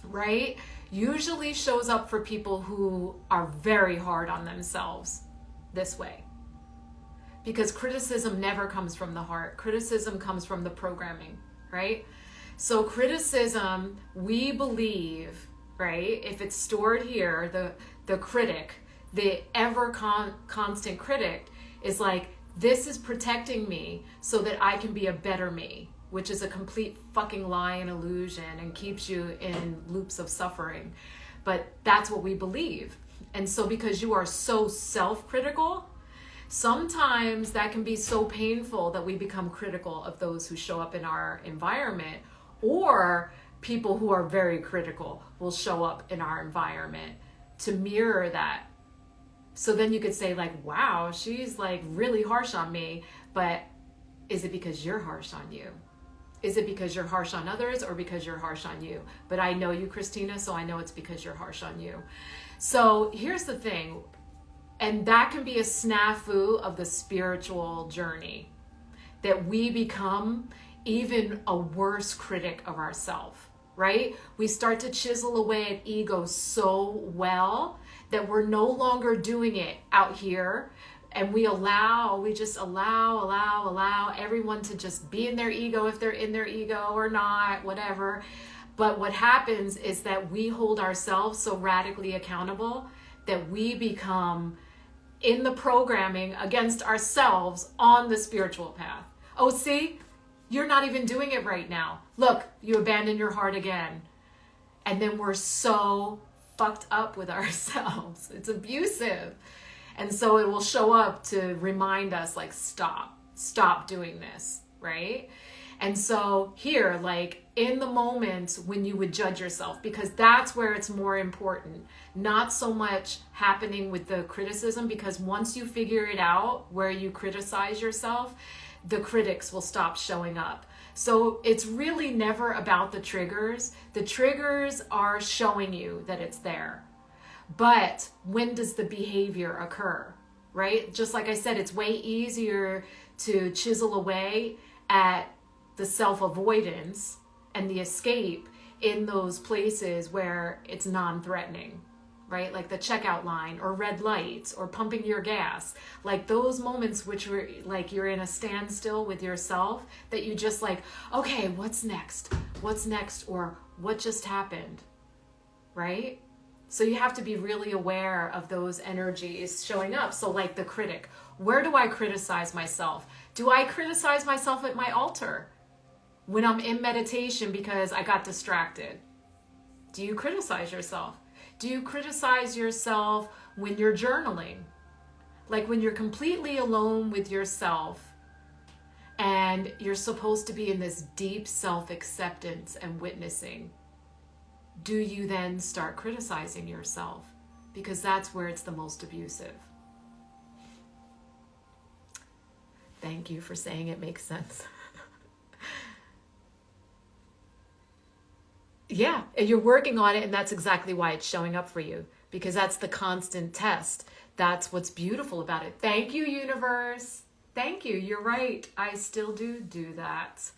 right, usually shows up for people who are very hard on themselves this way. Because criticism never comes from the heart. Criticism comes from the programming, right? So criticism, we believe, right, if it's stored here, the critic, the ever constant critic is like, this is protecting me so that I can be a better me, which is a complete fucking lie and illusion and keeps you in loops of suffering. But that's what we believe. And so because you are so self-critical, sometimes that can be so painful that we become critical of those who show up in our environment, or people who are very critical will show up in our environment to mirror that. So then you could say like, wow, she's like really harsh on me, but is it because you're harsh on you? Is it because you're harsh on others or because you're harsh on you? But I know you, Christina, so I know it's because you're harsh on you. So here's the thing. And that can be a snafu of the spiritual journey, that we become even a worse critic of ourselves, right? We start to chisel away at ego so well that we're no longer doing it out here. And we just allow everyone to just be in their ego if they're in their ego or not, whatever. But what happens is that we hold ourselves so radically accountable that we become in the programming against ourselves on the spiritual path. Oh, see, you're not even doing it right now. Look, you abandon your heart again. And then we're so fucked up with ourselves. It's abusive. And so it will show up to remind us like, stop doing this, right? And so here, like in the moments when you would judge yourself, because that's where it's more important, not so much happening with the criticism, because once you figure it out where you criticize yourself, the critics will stop showing up. So it's really never about the triggers. The triggers are showing you that it's there. But when does the behavior occur, right? Just like I said, it's way easier to chisel away at the self-avoidance and the escape in those places where it's non-threatening, right? Like the checkout line or red lights or pumping your gas, like those moments which were like you're in a standstill with yourself, that you just like, okay, what's next? What's next? Or what just happened, right? So you have to be really aware of those energies showing up. So like the critic, where do I criticize myself? Do I criticize myself at my altar when I'm in meditation because I got distracted? Do you criticize yourself? Do you criticize yourself when you're journaling? Like when you're completely alone with yourself and you're supposed to be in this deep self-acceptance and witnessing. Do you then start criticizing yourself? Because that's where it's the most abusive. Thank you for saying it makes sense. Yeah, and you're working on it, and that's exactly why it's showing up for you, because that's the constant test. That's what's beautiful about it. Thank you, universe. Thank you. You're right. I still do that.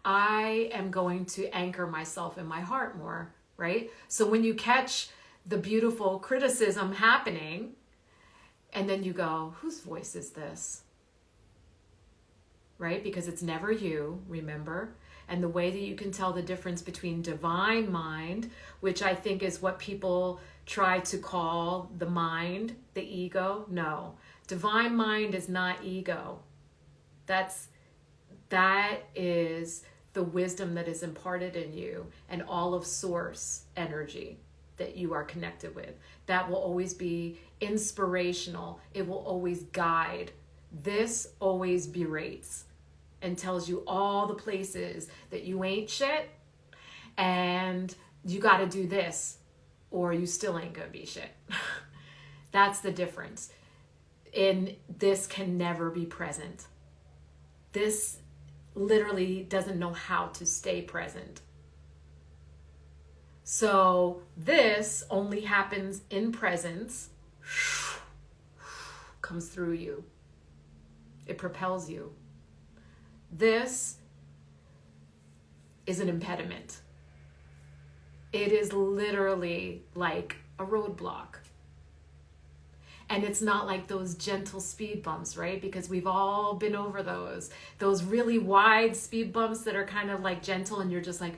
I am going to anchor myself in my heart more, right? So when you catch the beautiful criticism happening, and then you go, whose voice is this? Right? Because it's never you, remember? And the way that you can tell the difference between divine mind, which I think is what people try to call the mind, the ego. No, divine mind is not ego. That is the wisdom that is imparted in you and all of source energy that you are connected with. That will always be inspirational. It will always guide. This always berates and tells you all the places that you ain't shit and you got to do this or you still ain't gonna be shit. That's the difference. And this can never be present. This literally doesn't know how to stay present. So this only happens in presence, comes through you. It propels you. This is an impediment. It is literally like a roadblock. And it's not like those gentle speed bumps, right? Because we've all been over those really wide speed bumps that are kind of like gentle and you're just like,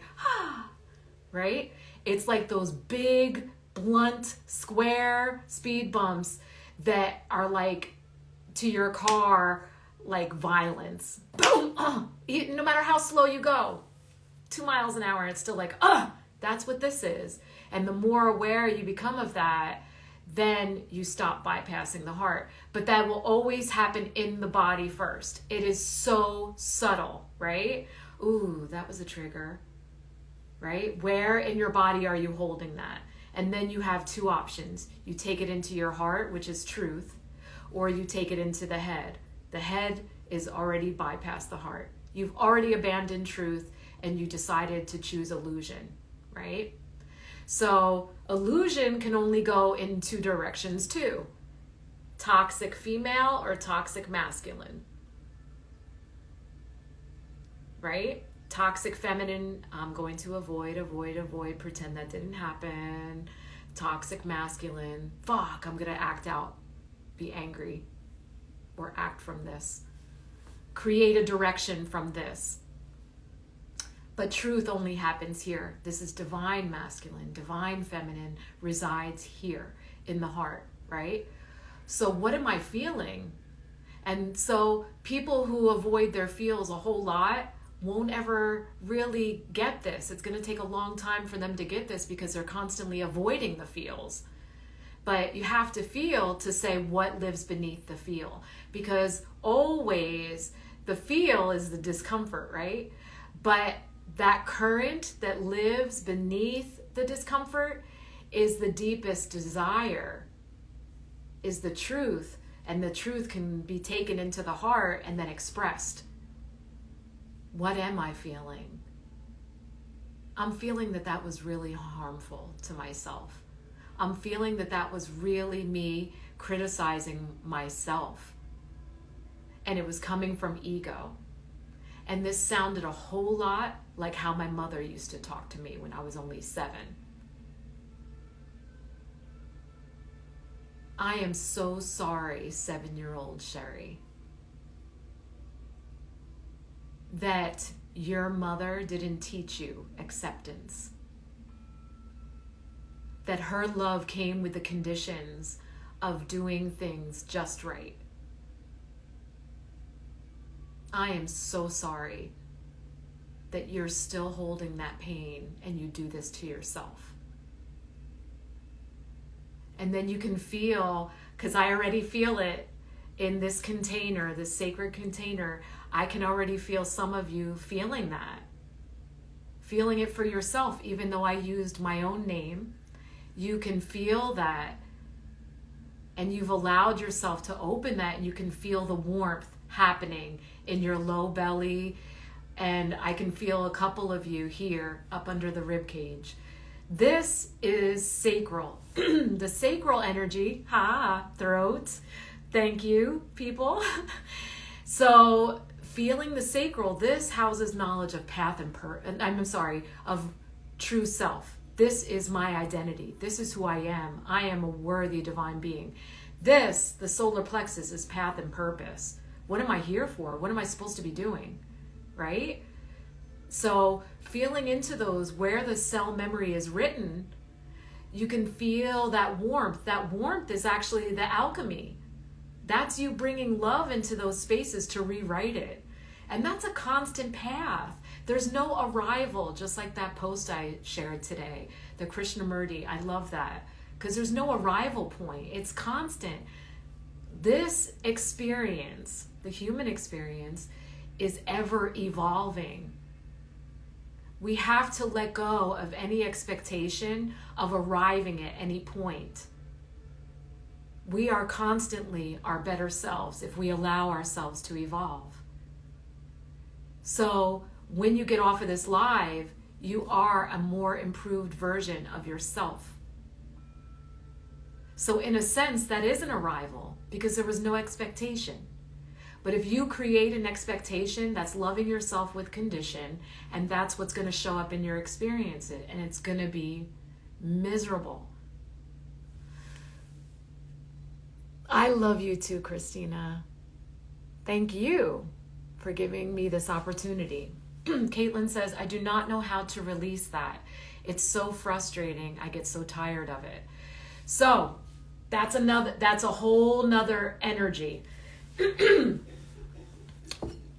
right? It's like those big, blunt, square speed bumps that are like to your car, like violence. Boom! No matter how slow you go, 2 miles an hour, it's still like, that's what this is. And the more aware you become of that, then you stop bypassing the heart. But that will always happen in the body first. It is so subtle, right? Ooh, that was a trigger, right? Where in your body are you holding that? And then you have two options. You take it into your heart, which is truth, or you take it into the head. The head is already bypassed the heart. You've already abandoned truth and you decided to choose illusion, right? So illusion can only go in two directions too. Toxic female or toxic masculine, right? Toxic feminine, I'm going to avoid, pretend that didn't happen. Toxic masculine, fuck, I'm going to act out, be angry, or act from this. Create a direction from this. But truth only happens here. This is divine masculine, divine feminine resides here in the heart, right? So what am I feeling? And so people who avoid their feels a whole lot won't ever really get this. It's going to take a long time for them to get this because they're constantly avoiding the feels. But you have to feel to say what lives beneath the feel, because always the feel is the discomfort, right? But that current that lives beneath the discomfort is the deepest desire, is the truth. And the truth can be taken into the heart and then expressed. What am I feeling? I'm feeling that that was really harmful to myself. I'm feeling that that was really me criticizing myself. And it was coming from ego. And this sounded a whole lot like how my mother used to talk to me when I was only 7. I am so sorry, 7-year-old Sherry, that your mother didn't teach you acceptance. That her love came with the conditions of doing things just right. I am so sorry that you're still holding that pain and you do this to yourself. And then you can feel, because I already feel it in this container, this sacred container, I can already feel some of you feeling that. Feeling it for yourself, even though I used my own name. You can feel that. And you've allowed yourself to open that, and you can feel the warmth happening in your low belly. And I can feel a couple of you here up under the rib cage. This is sacral. The sacral energy, throat. Thank you, people. So feeling the sacral, this houses knowledge of of true self. This is my identity. This is who I am. I am a worthy divine being. This, the solar plexus, is path and purpose. What am I here for? What am I supposed to be doing? Right? So feeling into those where the cell memory is written, you can feel that warmth. That warmth is actually the alchemy. That's you bringing love into those spaces to rewrite it. And that's a constant path. There's no arrival, just like that post I shared today, the Krishnamurti. I love that because there's no arrival point. It's constant. This experience, the human experience, is ever evolving. We have to let go of any expectation of arriving at any point. We are constantly our better selves if we allow ourselves to evolve. So when you get off of this live, you are a more improved version of yourself. So in a sense, that is an arrival because there was no expectation. But if you create an expectation, that's loving yourself with condition, and that's what's going to show up in your experience, and it's going to be miserable. I love you too, Christina. Thank you for giving me this opportunity. Caitlin says, I do not know how to release that. It's so frustrating. I get so tired of it. So that's a whole nother energy.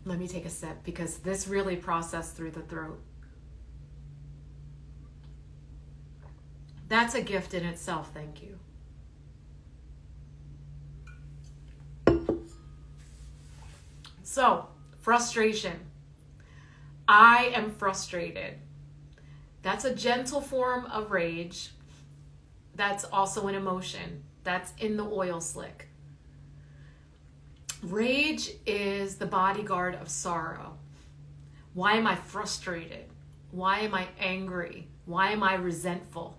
Let me take a sip because this really processed through the throat. That's a gift in itself. Thank you. So, frustration. I am frustrated. That's a gentle form of rage. That's also an emotion. That's in the oil slick. Rage is the bodyguard of sorrow. Why am I frustrated? Why am I angry? Why am I resentful?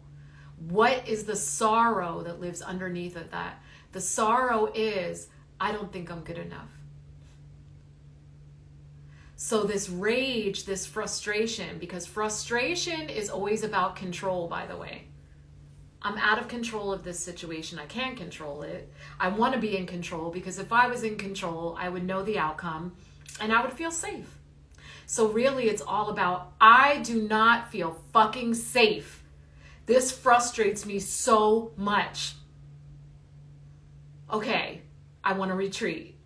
What is the sorrow that lives underneath of that? The sorrow is, I don't think I'm good enough. So this rage, this frustration, because frustration is always about control, by the way. I'm out of control of this situation. I can't control it. I want to be in control because if I was in control, I would know the outcome and I would feel safe. So really it's all about, I do not feel fucking safe. This frustrates me so much. Okay, I want to retreat.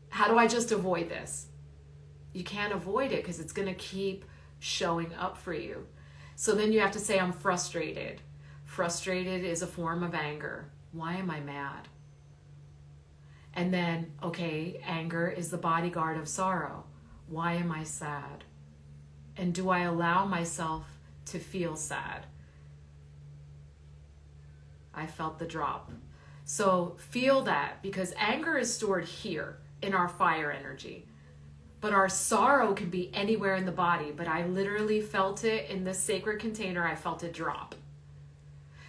How do I just avoid this? You can't avoid it because it's going to keep showing up for you. So then you have to say, I'm frustrated. Frustrated is a form of anger. Why am I mad? And then, okay, anger is the bodyguard of sorrow. Why am I sad? And do I allow myself to feel sad? I felt the drop. So feel that, because anger is stored here in our fire energy. But our sorrow can be anywhere in the body. But I literally felt it in this sacred container. I felt it drop.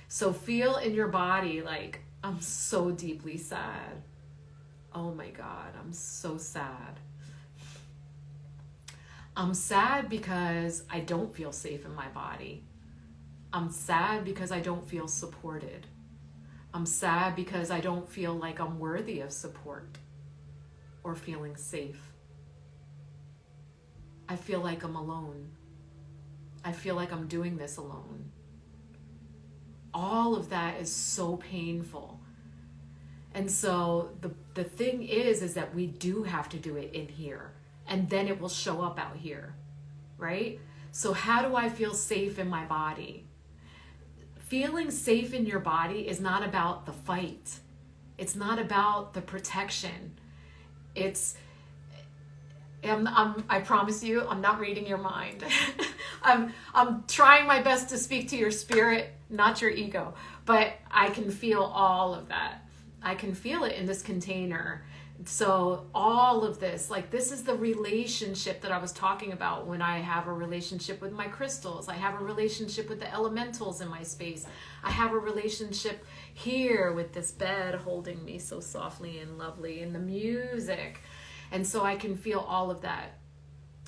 So feel in your body like, I'm so deeply sad. Oh my God, I'm so sad. I'm sad because I don't feel safe in my body. I'm sad because I don't feel supported. I'm sad because I don't feel like I'm worthy of support or feeling safe. I feel like I'm alone. I feel like I'm doing this alone. All of that is so painful. And so the thing is that we do have to do it in here, and then it will show up out here, right? So how do I feel safe in my body? Feeling safe in your body is not about the fight. It's not about the protection. I promise you, I'm not reading your mind. I'm trying my best to speak to your spirit, not your ego, but I can feel all of that. I can feel it in this container. So all of this, like this is the relationship that I was talking about when I have a relationship with my crystals. I have a relationship with the elementals in my space. I have a relationship here with this bed holding me so softly and lovely, and the music. And so I can feel all of that.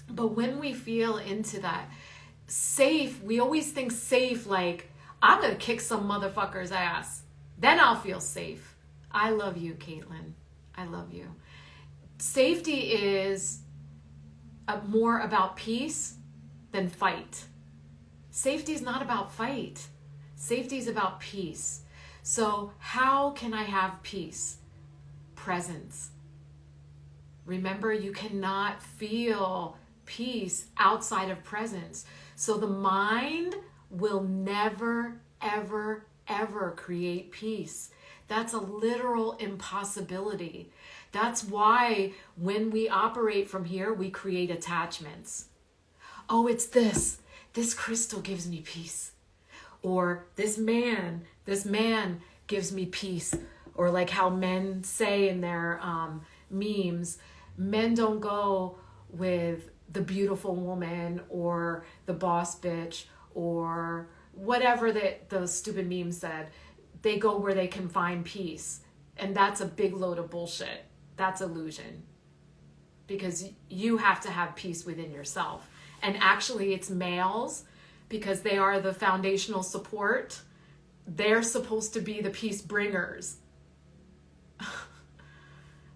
But when we feel into that safe, we always think safe like, I'm going to kick some motherfucker's ass. Then I'll feel safe. I love you, Caitlin. I love you. Safety is more about peace than fight. Safety is not about fight. Safety is about peace. So how can I have peace? Presence. Remember, you cannot feel peace outside of presence. So the mind will never, ever, ever create peace. That's a literal impossibility. That's why when we operate from here, we create attachments. Oh, it's this. This crystal gives me peace. Or this man gives me peace. Or like how men say in their memes, men don't go with the beautiful woman or the boss bitch or whatever the stupid meme said. They go where they can find peace. And that's a big load of bullshit. That's illusion. Because you have to have peace within yourself. And actually it's males, because they are the foundational support. They're supposed to be the peace bringers.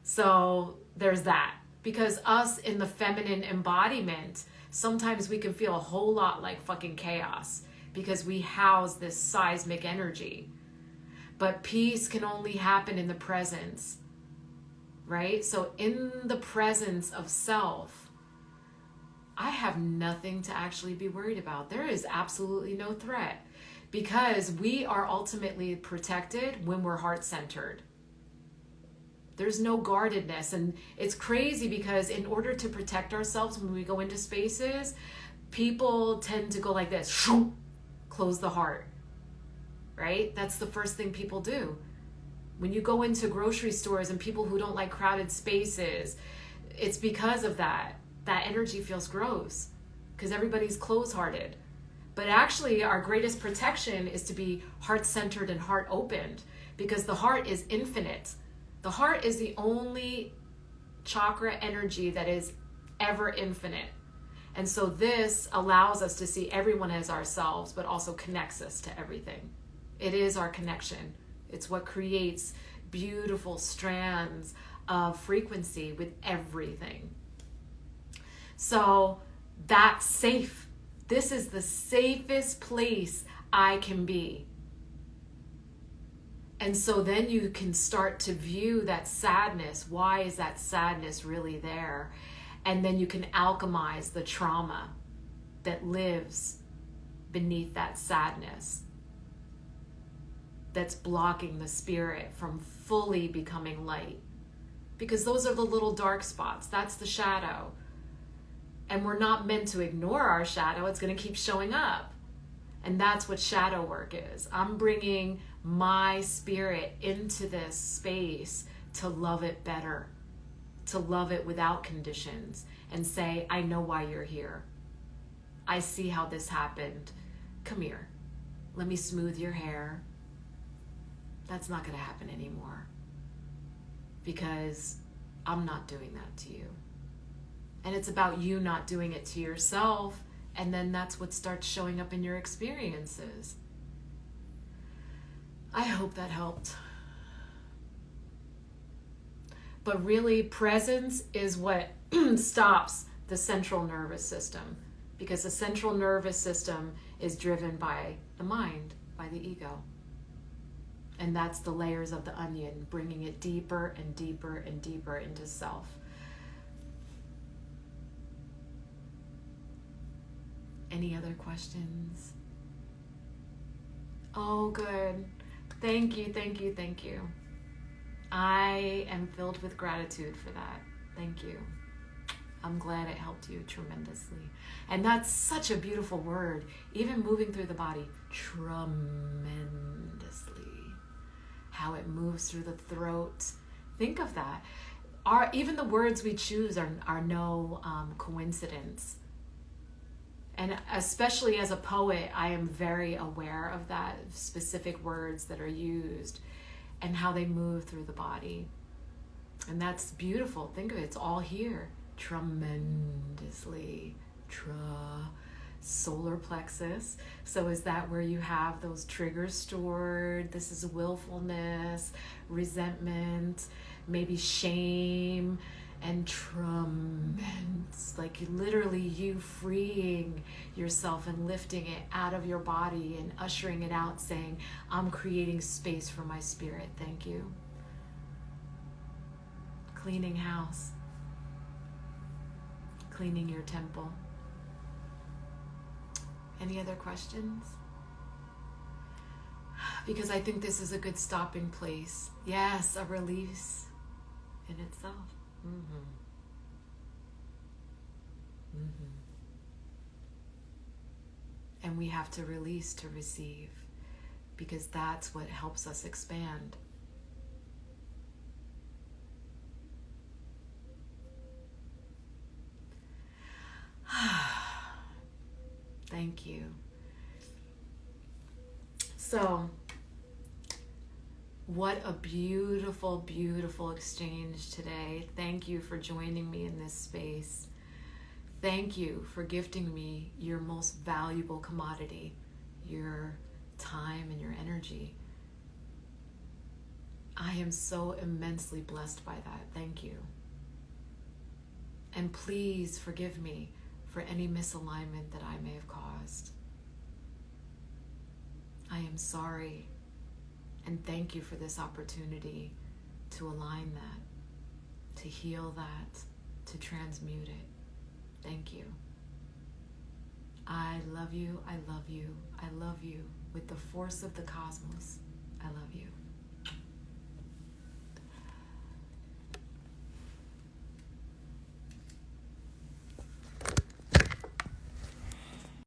So there's that. Because us in the feminine embodiment, sometimes we can feel a whole lot like fucking chaos because we house this seismic energy. But peace can only happen in the presence, right? So in the presence of self, I have nothing to actually be worried about. There is absolutely no threat because we are ultimately protected when we're heart-centered. There's no guardedness. And it's crazy because in order to protect ourselves when we go into spaces, people tend to go like this, close the heart, right? That's the first thing people do. When you go into grocery stores and people who don't like crowded spaces, it's because of that. That energy feels gross because everybody's close-hearted. But actually our greatest protection is to be heart-centered and heart-opened because the heart is infinite. The heart is the only chakra energy that is ever infinite. And so this allows us to see everyone as ourselves, but also connects us to everything. It is our connection. It's what creates beautiful strands of frequency with everything. So that's safe. This is the safest place I can be. And so then you can start to view that sadness. Why is that sadness really there? And then you can alchemize the trauma that lives beneath that sadness, that's blocking the spirit from fully becoming light. Because those are the little dark spots. That's the shadow. And we're not meant to ignore our shadow. It's going to keep showing up. And that's what shadow work is. I'm bringing my spirit into this space to love it better, to love it without conditions, and say, I know why you're here. I see how this happened. Come here. Let me smooth your hair. That's not going to happen anymore, because I'm not doing that to you. And it's about you not doing it to yourself, and then that's what starts showing up in your experiences. I hope that helped. But really, presence is what stops the central nervous system, because the central nervous system is driven by the mind, by the ego. And that's the layers of the onion, bringing it deeper and deeper and deeper into self. Any other questions? Oh, good. Thank you, thank you, thank you. I am filled with gratitude for that. Thank you. I'm glad it helped you tremendously. And that's such a beautiful word, even moving through the body, tremendously. How it moves through the throat. Think of that. Even the words we choose are no coincidence. And especially as a poet, I am very aware of that, specific words that are used and how they move through the body. And that's beautiful. Think of it, it's all here. Tremendously. Solar plexus. So is that where you have those triggers stored? This is willfulness, resentment, maybe shame, and tremendous, like literally you freeing yourself and lifting it out of your body and ushering it out, saying, I'm creating space for my spirit. Thank you. Cleaning house, cleaning your temple. Any other questions? Because I think this is a good stopping place. Yes, a release in itself. Mm-hmm. Mm-hmm. And we have to release to receive, because that's what helps us expand. Thank you. So, what a beautiful, beautiful exchange today. Thank you for joining me in this space. Thank you for gifting me your most valuable commodity, your time and your energy. I am so immensely blessed by that. Thank you. And please forgive me for any misalignment that I may have caused. I am sorry. And thank you for this opportunity to align that, to heal that, to transmute it. Thank you. I love you, I love you, I love you with the force of the cosmos. I love you.